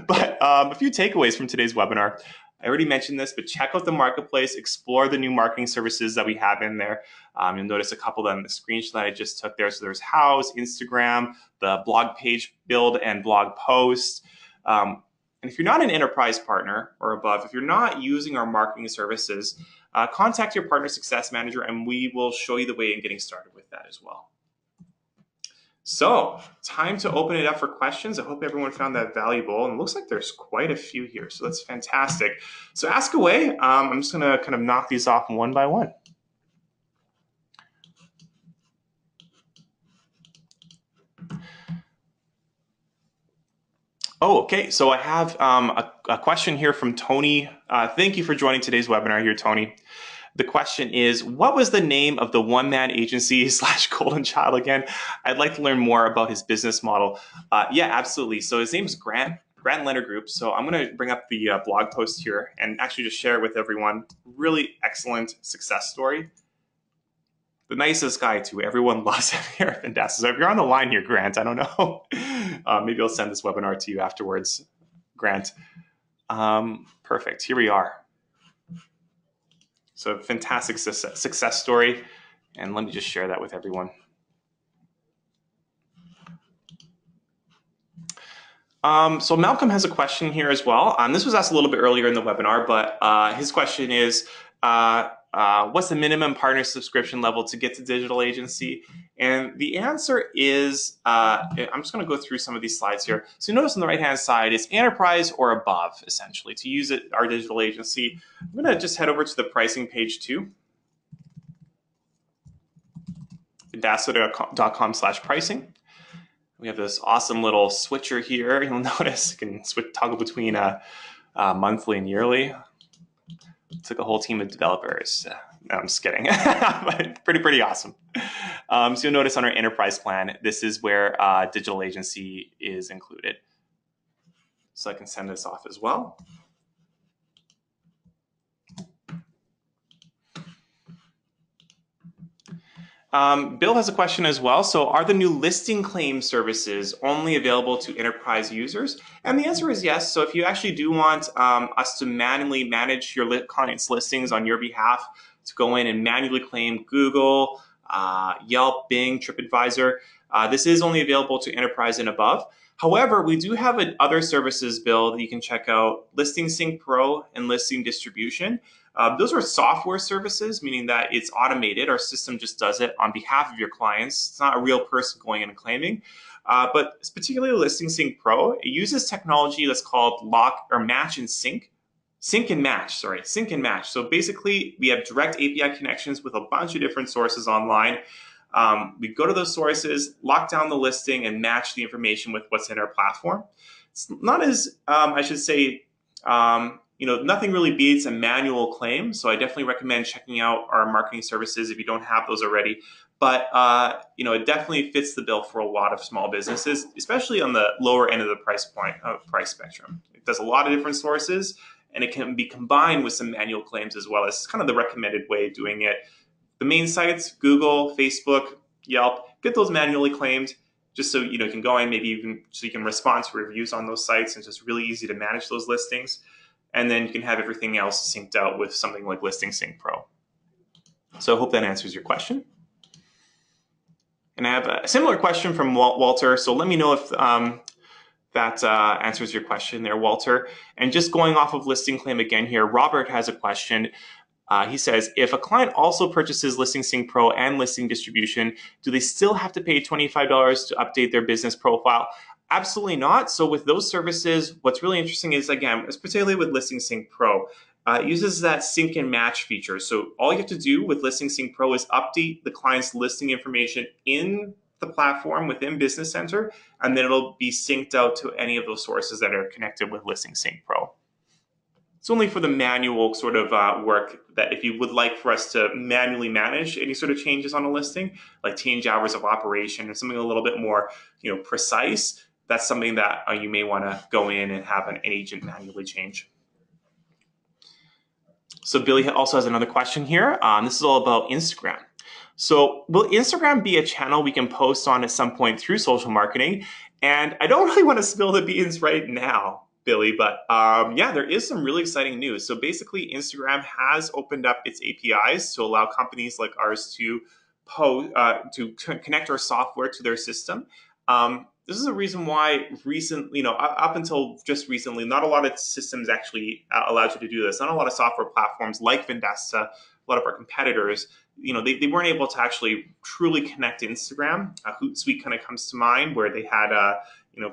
But a few takeaways from today's webinar. I already mentioned this, but check out the marketplace, explore the new marketing services that we have in there. You'll notice a couple of them in the screenshot that I just took there. So there's House, Instagram, the blog page build and blog post. And if you're not an enterprise partner or above, if you're not using our marketing services, contact your partner success manager and we will show you the way in getting started with that as well. So, time to open it up for questions. I hope everyone found that valuable. And it looks like there's quite a few here, so that's fantastic. So ask away. I'm just going to kind of knock these off one by one. Oh, okay. So I have a question here from Tony. Thank you for joining today's webinar here, Tony. The question is, what was the name of the one-man agency / golden child again? I'd like to learn more about his business model. Yeah, absolutely. So his name is Grant Leonard Group. So I'm going to bring up the blog post here and actually just share with everyone. Really excellent success story. The nicest guy too. Everyone loves him here at Vendasta. So if you're on the line here, Grant, I don't know. Maybe I'll send this webinar to you afterwards, Grant. Perfect. Here we are. So fantastic success story. And let me just share that with everyone. So Malcolm has a question here as well. This was asked a little bit earlier in the webinar, but his question is, what's the minimum partner subscription level to get to digital agency? And the answer is, I'm just going to go through some of these slides here. So you notice on the right-hand side, it's enterprise or above, essentially, to use our digital agency. I'm going to just head over to the pricing page too. Vendasta.com/pricing. We have this awesome little switcher here. You'll notice you can toggle between monthly and yearly. It took a whole team of developers. No, I'm just kidding. But pretty awesome. So you'll notice on our enterprise plan, this is where digital agency is included. So I can send this off as well. Bill has a question as well. So are the new listing claim services only available to enterprise users? And the answer is yes. So if you actually do want us to manually manage your clients' listings on your behalf, to go in and manually claim Google, Yelp, Bing, TripAdvisor, this is only available to enterprise and above. However, we do have other services, Bill, that you can check out: Listing Sync Pro and Listing Distribution. Those are software services, meaning that it's automated. Our system just does it on behalf of your clients. It's not a real person going in and claiming. But it's particularly Listing Sync Pro. It uses technology that's called match and sync. Sync and match. So basically, we have direct API connections with a bunch of different sources online. We go to those sources, lock down the listing, and match the information with what's in our platform. It's not as, I should say, nothing really beats a manual claim. So I definitely recommend checking out our marketing services if you don't have those already. But, it definitely fits the bill for a lot of small businesses, especially on the lower end of the price spectrum. It does a lot of different sources, and it can be combined with some manual claims as well. This is kind of the recommended way of doing it. The main sites, Google, Facebook, Yelp, get those manually claimed just so you can go in, maybe even so you can respond to reviews on those sites, and it's just really easy to manage those listings. And then you can have everything else synced out with something like Listing Sync Pro. So I hope that answers your question. And I have a similar question from Walter. So let me know if that answers your question there, Walter. And just going off of listing claim again here, Robert has a question. He says, if a client also purchases Listing Sync Pro and listing distribution, do they still have to pay $25 to update their business profile? Absolutely not. So with those services, what's really interesting is, again, particularly with Listing Sync Pro, it uses that sync and match feature. So all you have to do with Listing Sync Pro is update the client's listing information in the platform within Business Center, and then it'll be synced out to any of those sources that are connected with Listing Sync Pro. It's only for the manual sort of work that if you would like for us to manually manage any sort of changes on a listing, like change hours of operation or something a little bit more precise, that's something that you may want to go in and have an agent manually change. So Billy also has another question here. This is all about Instagram. So will Instagram be a channel we can post on at some point through social marketing? And I don't really want to spill the beans right now, Billy, but yeah, there is some really exciting news. So basically, Instagram has opened up its APIs to allow companies like ours to connect our software to their system. This is a reason why up until just recently, not a lot of systems actually allowed you to do this. Not a lot of software platforms like Vendasta, a lot of our competitors, they weren't able to actually truly connect to Instagram. Hootsuite kind of comes to mind, where they had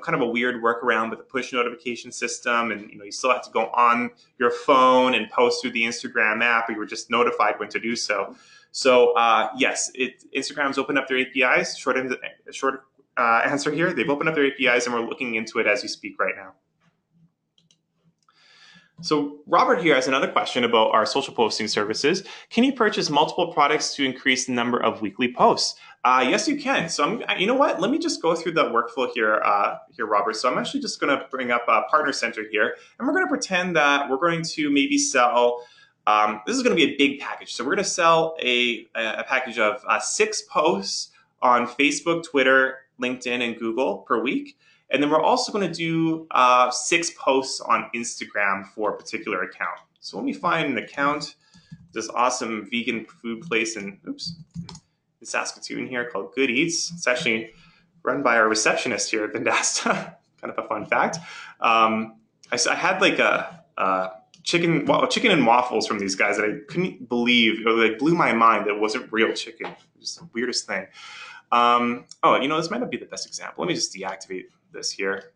kind of a weird workaround with a push notification system, and you still have to go on your phone and post through the Instagram app, or you were just notified when to do so. So yes, Instagram's opened up their APIs. Short answer here, they've opened up their APIs, and we're looking into it as we speak right now. So Robert here has another question about our social posting services. Can you purchase multiple products to increase the number of weekly posts? Yes, you can. So you know what? Let me just go through the workflow here, Robert. So I'm actually just going to bring up Partner Center here, and we're going to pretend that we're going to maybe sell. This is going to be a big package. So we're going to sell a package of 6 posts on Facebook, Twitter, LinkedIn, and Google per week. And then we're also going to do 6 posts on Instagram for a particular account. So let me find an account, this awesome vegan food place in Saskatoon here called Good Eats. It's actually run by our receptionist here at Vendasta. Kind of a fun fact. I had like a chicken and waffles from these guys that I couldn't believe. It blew my mind that it wasn't real chicken. It was the weirdest thing. This might not be the best example. Let me just deactivate this here.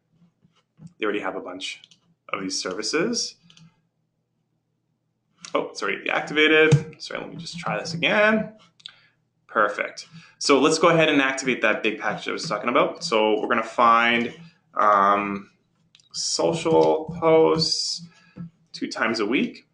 They already have a bunch of these services. Oh, it's already deactivated. Sorry, let me just try this again. Perfect. So let's go ahead and activate that big package I was talking about. So we're going to find social posts 2 times a week.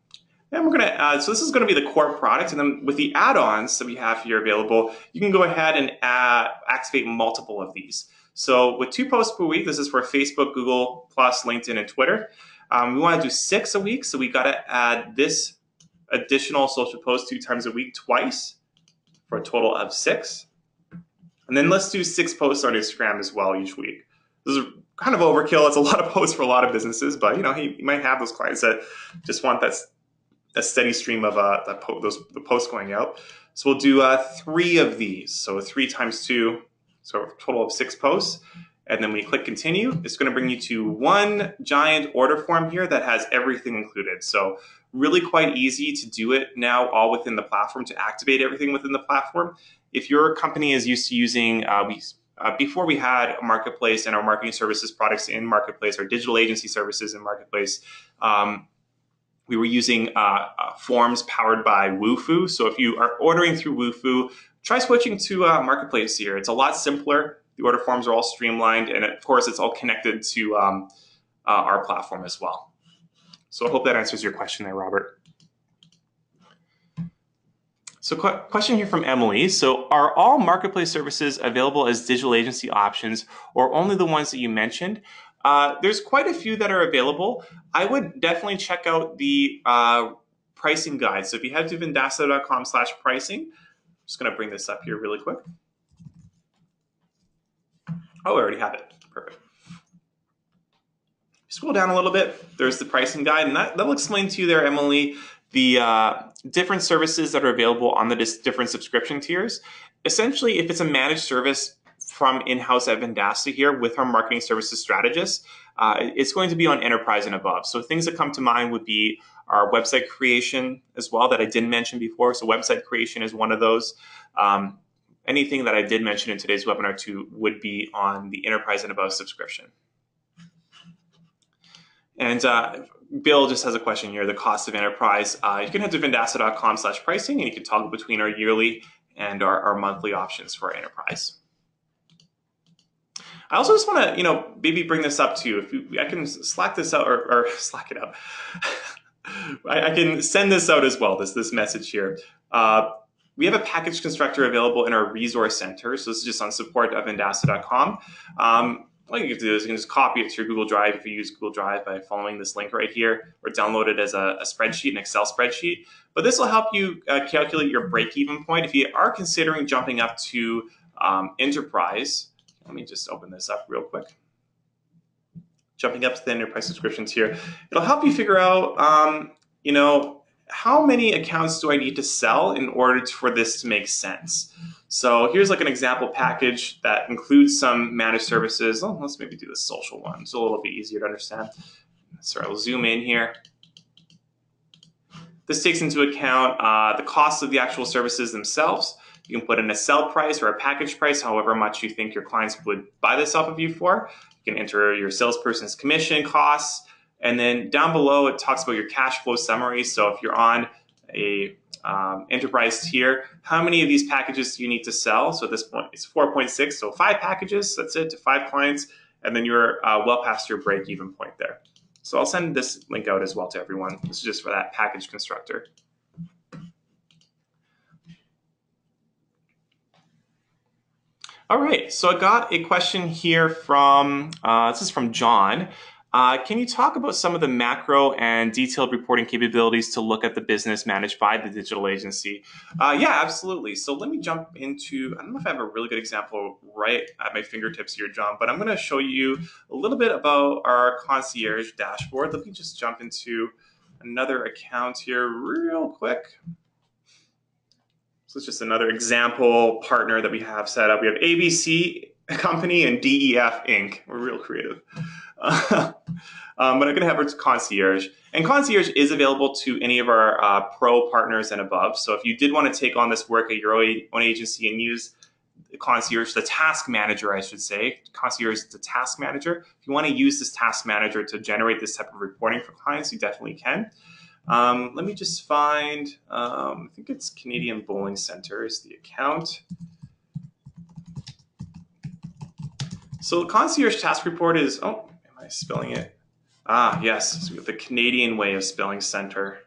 And we're going to add, so this is going to be the core product. And then with the add-ons that we have here available, you can go ahead and activate multiple of these. So with 2 posts per week, this is for Facebook, Google, plus LinkedIn, and Twitter. We want to do 6 a week. So we got to add this additional social post 2 times a week twice for a total of 6. And then let's do 6 posts on Instagram as well each week. This is kind of overkill. It's a lot of posts for a lot of businesses, but you might have those clients that just want that a steady stream of the posts going out. So we'll do 3 of these. So 3 times 2, so a total of 6 posts. And then we click continue. It's going to bring you to one giant order form here that has everything included. So really quite easy to do it now, all within the platform, to activate everything within the platform. If your company is used to using, before we had a Marketplace and our marketing services products in Marketplace, our digital agency services in Marketplace, we were using forms powered by Wufoo. So if you are ordering through Wufoo, try switching to Marketplace here. It's a lot simpler. The order forms are all streamlined, and of course, it's all connected to our platform as well. So I hope that answers your question there, Robert. So question here from Emily. So are all Marketplace services available as digital agency options, or only the ones that you mentioned? There's quite a few that are available. I would definitely check out the pricing guide. So if you head to vendasta.com/pricing, just going to bring this up here really quick. Oh, I already have it. Perfect. Scroll down a little bit. There's the pricing guide, and that'll explain to you there, Emily, the different services that are available on the different subscription tiers. Essentially, if it's a managed service from in-house at Vendasta here with our marketing services strategists, it's going to be on enterprise and above. So things that come to mind would be our website creation as well that I didn't mention before. So website creation is one of those. Anything that I did mention in today's webinar too would be on the enterprise and above subscription. And Bill just has a question here, the cost of enterprise. You can head to vendasta.com/pricing and you can toggle between our yearly and our monthly options for our enterprise. I also just want to, maybe bring this up to you. I can Slack this out or Slack it up. I can send this out as well, this message here. We have a package constructor available in our resource center. So this is just on support.vendasta.com. All you can do is you can just copy it to your Google Drive if you use Google Drive by following this link right here, or download it as a spreadsheet, an Excel spreadsheet. But this will help you calculate your break-even point. If you are considering jumping up to enterprise, let me just open this up real quick. Jumping up to the enterprise subscriptions here, it'll help you figure out, how many accounts do I need to sell in order for this to make sense? So here's like an example package that includes some managed services. Oh, let's maybe do the social one. It's a little bit easier to understand. So I'll zoom in here. This takes into account the cost of the actual services themselves. You can put in a sell price or a package price, however much you think your clients would buy this off of you for. You can enter your salesperson's commission costs. And then down below, it talks about your cash flow summary. So if you're on a enterprise tier, how many of these packages do you need to sell? So at this point, it's 4.6. So 5 packages, that's it, to 5 clients. And then you're well past your break-even point there. So I'll send this link out as well to everyone. This is just for that package constructor. All right, so I got a question here from, this is from John. Can you talk about some of the macro and detailed reporting capabilities to look at the business managed by the digital agency? Yeah, absolutely. So let me jump into, I don't know if I have a really good example right at my fingertips here, John, but I'm going to show you a little bit about our concierge dashboard. Let me just jump into another account here real quick. So it's just another example partner that we have set up. We have ABC Company and DEF Inc. We're real creative. But I'm going to have our concierge. And concierge is available to any of our pro partners and above. So if you did want to take on this work at your own agency and use the concierge, the task manager, I should say. Concierge is the task manager. If you want to use this task manager to generate this type of reporting for clients, you definitely can. Let me just find, I think it's Canadian Bowling Center is the account. So the concierge task report is, oh, am I spelling it? Ah, yes, the Canadian way of spelling center.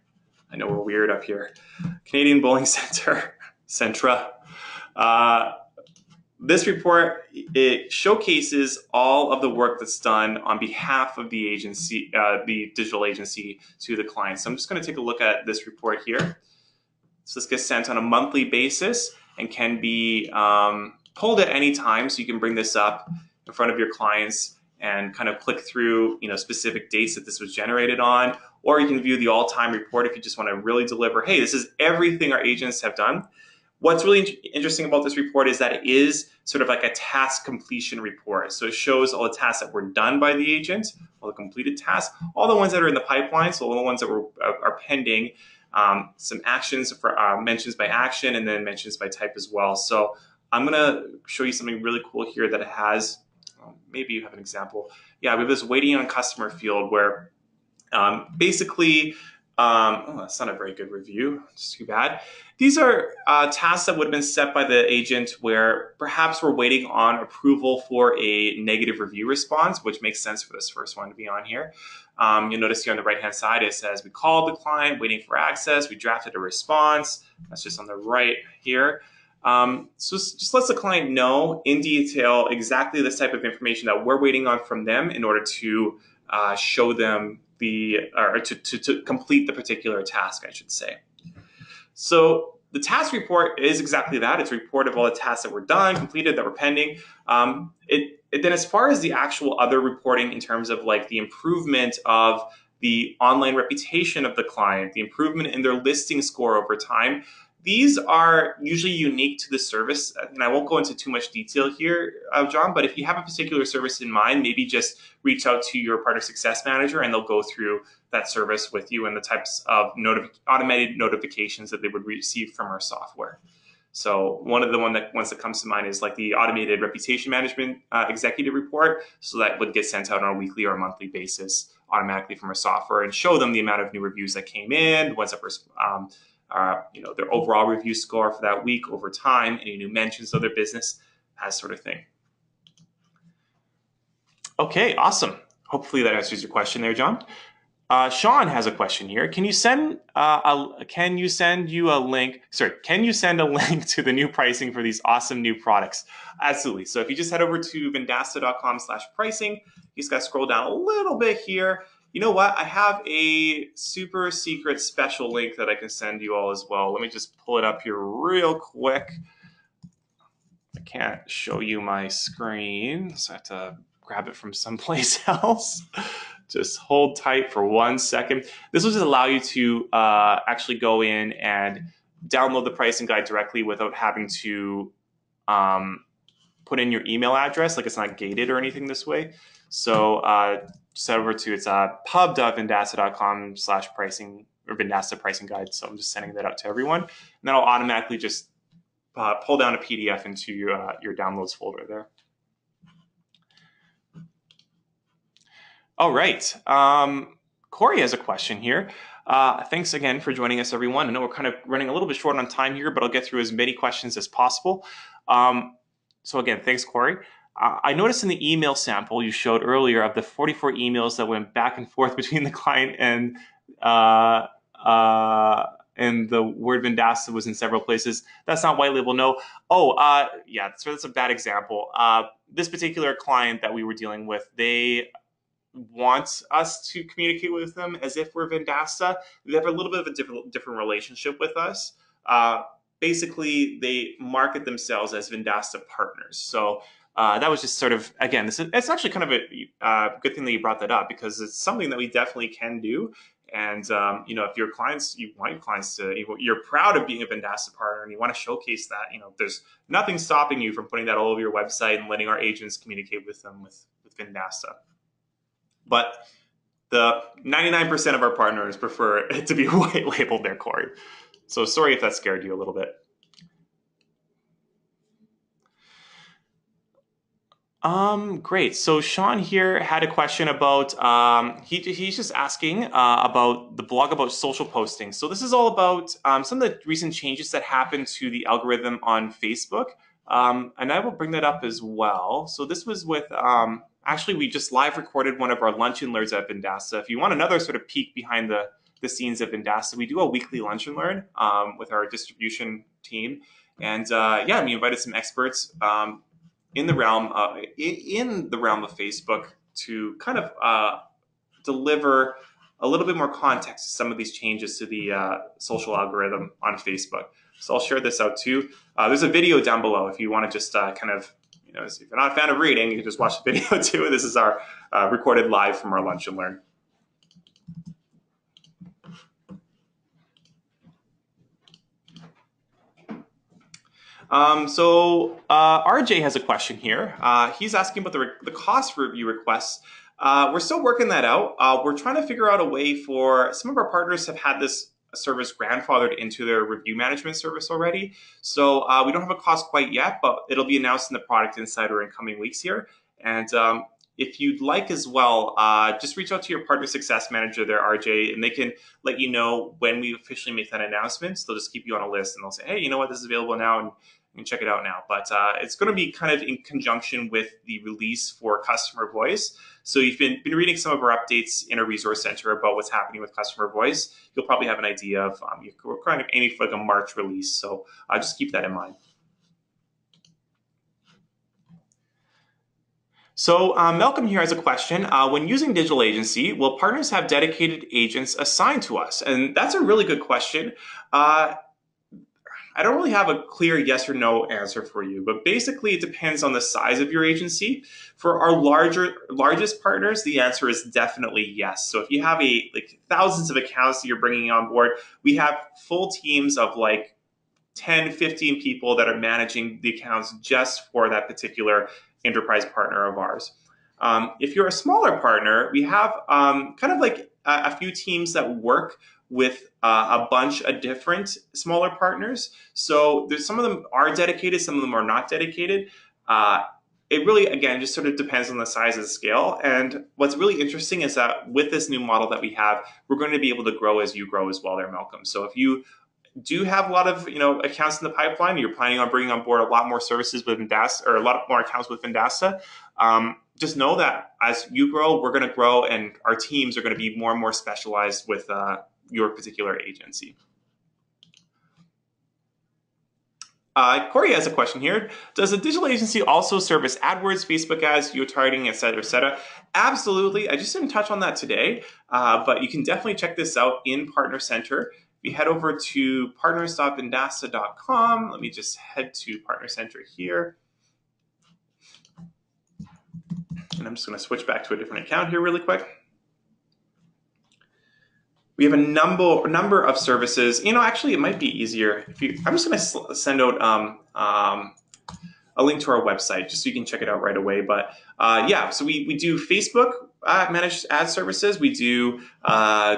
I know we're weird up here. Canadian Bowling Center, Centra. This report, it showcases all of the work that's done on behalf of the agency, the digital agency, to the client. So I'm just going to take a look at this report here. So this gets sent on a monthly basis and can be pulled at any time. So you can bring this up in front of your clients and kind of click through, specific dates that this was generated on, or you can view the all-time report if you just want to really deliver, hey, this is everything our agents have done. What's really interesting about this report is that it is sort of like a task completion report. So it shows all the tasks that were done by the agent, all the completed tasks, all the ones that are in the pipeline, so all the ones that are pending, some actions for mentions by action, and then mentions by type as well. So I'm going to show you something really cool here that it has. Maybe you have an example. Yeah, we have this waiting on customer field where basically, oh, that's not a very good review. It's too bad. These are tasks that would have been set by the agent where perhaps we're waiting on approval for a negative review response, which makes sense for this first one to be on here. You'll notice here on the right-hand side, it says we called the client, waiting for access. We drafted a response. That's just on the right here. So just lets the client know in detail exactly this type of information that we're waiting on from them in order to show them or to complete the particular task, I should say. So the task report is exactly that. It's a report of all the tasks that were done, completed, that were pending. Then as far as the actual other reporting in terms of like the improvement of the online reputation of the client, the improvement in their listing score over time, these are usually unique to the service. And I won't go into too much detail here, John, but if you have a particular service in mind, maybe just reach out to your partner success manager and they'll go through that service with you and the types of automated notifications that they would receive from our software. So one of the ones that comes to mind is like the automated reputation management executive report. So that would get sent out on a weekly or a monthly basis automatically from our software and show them the amount of new reviews that came in, what's up, their overall review score for that week over time, any new mentions of their business, that sort of thing. Okay, awesome. Hopefully that answers your question there, John. Sean has a question here. Can you send you a link? Sorry, can you send a link to the new pricing for these awesome new products? Absolutely. So if you just head over to vendasta.com/pricing, you just got to scroll down a little bit here. You know what? I have a super secret special link that I can send you all as well. Let me just pull it up here real quick. I can't show you my screen, so I have to grab it from someplace else. Just hold tight for 1 second. This will just allow you to actually go in and download the pricing guide directly without having to put in your email address. Like it's not gated or anything this way. So just head over to pub.vendasta.com/pricing or Vendasta pricing guide. So I'm just sending that out to everyone. And then I'll automatically just pull down a PDF into your downloads folder there. All right. Corey has a question here. Thanks again for joining us, everyone. I know we're kind of running a little bit short on time here, but I'll get through as many questions as possible. So again, thanks, Corey. I noticed in the email sample you showed earlier of the 44 emails that went back and forth between the client and the word Vendasta was in several places. That's not white label, no. Yeah, so that's a bad example. This particular client that we were dealing with, they want us to communicate with them as if we're Vendasta. They have a little bit of a different relationship with us. Basically, they market themselves as Vendasta partners. So that was just sort of, again, it's actually kind of a good thing that you brought that up because it's something that we definitely can do. And if your clients, you want your clients to, you're proud of being a Vendasta partner and you want to showcase that, there's nothing stopping you from putting that all over your website and letting our agents communicate with them with Vendasta. But the 99% of our partners prefer it to be white labeled there, Corey. So sorry if that scared you a little bit. Great. So Sean here had a question about, he's just asking about the blog about social posting. So this is all about some of the recent changes that happened to the algorithm on Facebook. And I will bring that up as well. So this was with, actually, we just live recorded one of our lunch and learns at Vendasta. If you want another sort of peek behind the scenes at Vendasta, we do a weekly lunch and learn with our distribution team. And yeah, we invited some experts in the realm of Facebook to kind of deliver a little bit more context to some of these changes to the social algorithm on Facebook. So I'll share this out too. There's a video down below if you want to just kind of, if you're not a fan of reading, you can just watch the video too. This is our recorded live from our lunch and learn. RJ has a question here. He's asking about the cost review requests. We're still working that out. We're trying to figure out a way for some of our partners have had this service grandfathered into their review management service already. So we don't have a cost quite yet, but it'll be announced in the Product Insider in coming weeks here. And if you'd like as well, just reach out to your partner success manager there, RJ, and they can let you know when we officially make that announcement. So they'll just keep you on a list and they'll say, hey, you know what, this is available now. And you can check it out now. But it's going to be kind of in conjunction with the release for customer voice. So you've been reading some of our updates in our resource center about what's happening with customer voice. You'll probably have an idea of we're kind of aiming for like a March release. So just keep that in mind. So Malcolm here has a question. When using digital agency, will partners have dedicated agents assigned to us? And that's a really good question. Uh, I don't really have a clear yes or no answer for you, but basically it depends on the size of your agency. For our largest partners, the answer is definitely yes. So if you have thousands of accounts that you're bringing on board, we have full teams of like 10, 15 people that are managing the accounts just for that particular enterprise partner of ours. If you're a smaller partner, we have kind of like a few teams that work with a bunch of different smaller partners. So there's some of them are dedicated, some of them are not dedicated. Uh, it really, again, just sort of depends on the size and scale. And what's really interesting is that with this new model that we have, we're going to be able to grow as you grow as well there, Malcolm. So if you do have a lot of accounts in the pipeline, you're planning on bringing on board a lot more services with Vendasta, or a lot more accounts with Vendasta, just know that as you grow, we're going to grow, and our teams are going to be more and more specialized with your particular agency. Corey has a question here. Does a digital agency also service AdWords, Facebook ads, geo-targeting, et cetera, et cetera? Absolutely. I just didn't touch on that today, but you can definitely check this out in Partner Center. If you head over to partners.vendasta.com, let me just head to Partner Center here. And I'm just going to switch back to a different account here really quick. We have a number of services. Actually, it might be easier if you. I'm just going to send out a link to our website just so you can check it out right away. But yeah, so we do Facebook managed ad services. We do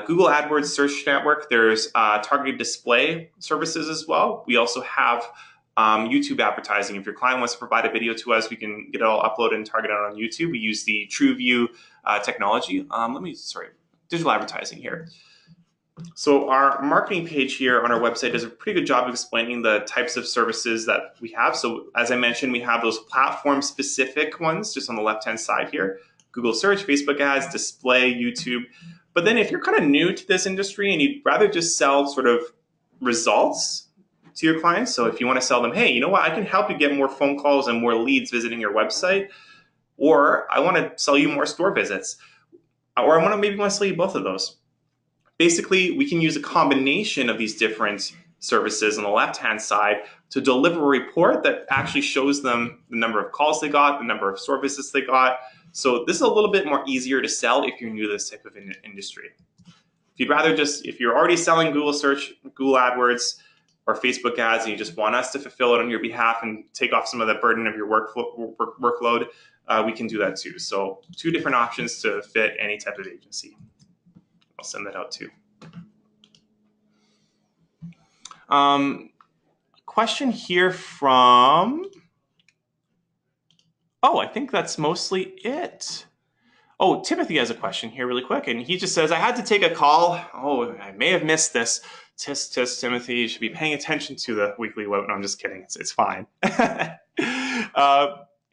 Google AdWords Search Network. There's targeted display services as well. We also have YouTube advertising. If your client wants to provide a video to us, we can get it all uploaded and targeted on YouTube. We use the TrueView technology. Digital advertising here. So our marketing page here on our website does a pretty good job of explaining the types of services that we have. So as I mentioned, we have those platform-specific ones just on the left-hand side here. Google search, Facebook ads, display, YouTube. But then if you're kind of new to this industry and you'd rather just sell sort of results to your clients, so if you want to sell them, hey, you know what, I can help you get more phone calls and more leads visiting your website, or I want to sell you more store visits, or I maybe want to sell you both of those. Basically, we can use a combination of these different services on the left-hand side to deliver a report that actually shows them the number of calls they got, the number of store visits they got. So this is a little bit more easier to sell if you're new to this type of industry. If you're already selling Google search, Google AdWords, or Facebook ads, and you just want us to fulfill it on your behalf and take off some of the burden of your workload, we can do that too. So 2 different options to fit any type of agency. I'll send that out too. Question here from, I think that's mostly it. Oh, Timothy has a question here really quick, and he just says, I had to take a call. Oh, I may have missed this. Tisk, Timothy, you should be paying attention to the weekly webinar. No, I'm just kidding. It's fine.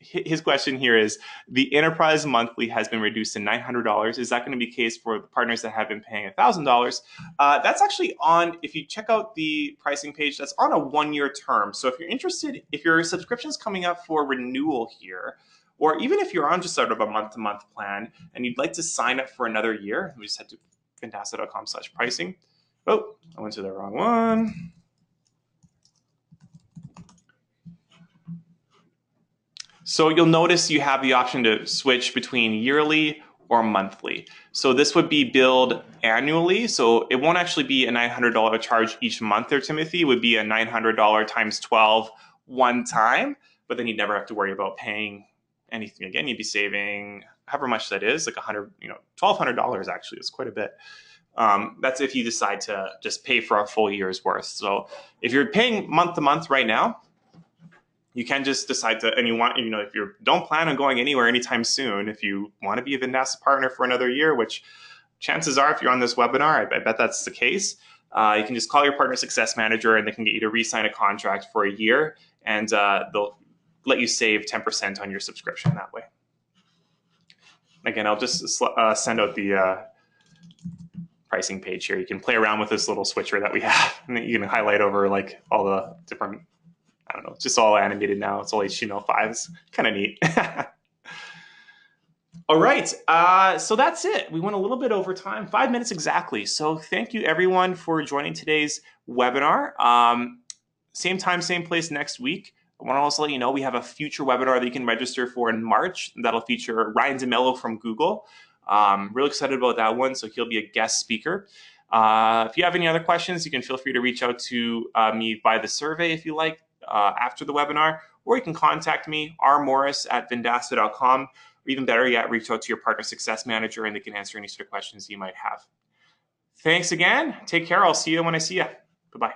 His question here is, the enterprise monthly has been reduced to $900. Is that going to be the case for the partners that have been paying $1,000? That's actually on, if you check out the pricing page, that's on a 1-year term. So if you're interested, if your subscription is coming up for renewal here, or even if you're on just sort of a month-to-month plan and you'd like to sign up for another year, we just head to vendasta.com/pricing. Oh, I went to the wrong one. So you'll notice you have the option to switch between yearly or monthly. So this would be billed annually. So it won't actually be a $900 charge each month there, Timothy. It would be a $900 times 12 one time, but then you'd never have to worry about paying anything again. You'd be saving however much that is, like $1,200 actually. It's quite a bit. That's if you decide to just pay for a full year's worth. So if you're paying month to month right now, you can just decide to, and you want, if you don't plan on going anywhere anytime soon, if you want to be a Vendasta partner for another year, which chances are, if you're on this webinar, I bet that's the case, you can just call your partner success manager and they can get you to re-sign a contract for a year, and they'll let you save 10% on your subscription that way. Again, I'll just send out the pricing page here. You can play around with this little switcher that we have, and then you can highlight over like all the different, I don't know, it's just all animated now. It's all HTML5. It's kind of neat. All right, so that's it. We went a little bit over time, 5 minutes exactly. So thank you everyone for joining today's webinar. Same time, same place next week. I want to also let you know we have a future webinar that you can register for in March. That'll feature Ryan DeMello from Google. Really excited about that one. So he'll be a guest speaker. If you have any other questions, you can feel free to reach out to me by the survey if you like after the webinar, or you can contact me, rmorris@vendasta.com, or even better yet, reach out to your partner success manager and they can answer any sort of questions you might have. Thanks again. Take care. I'll see you when I see you. Bye-bye.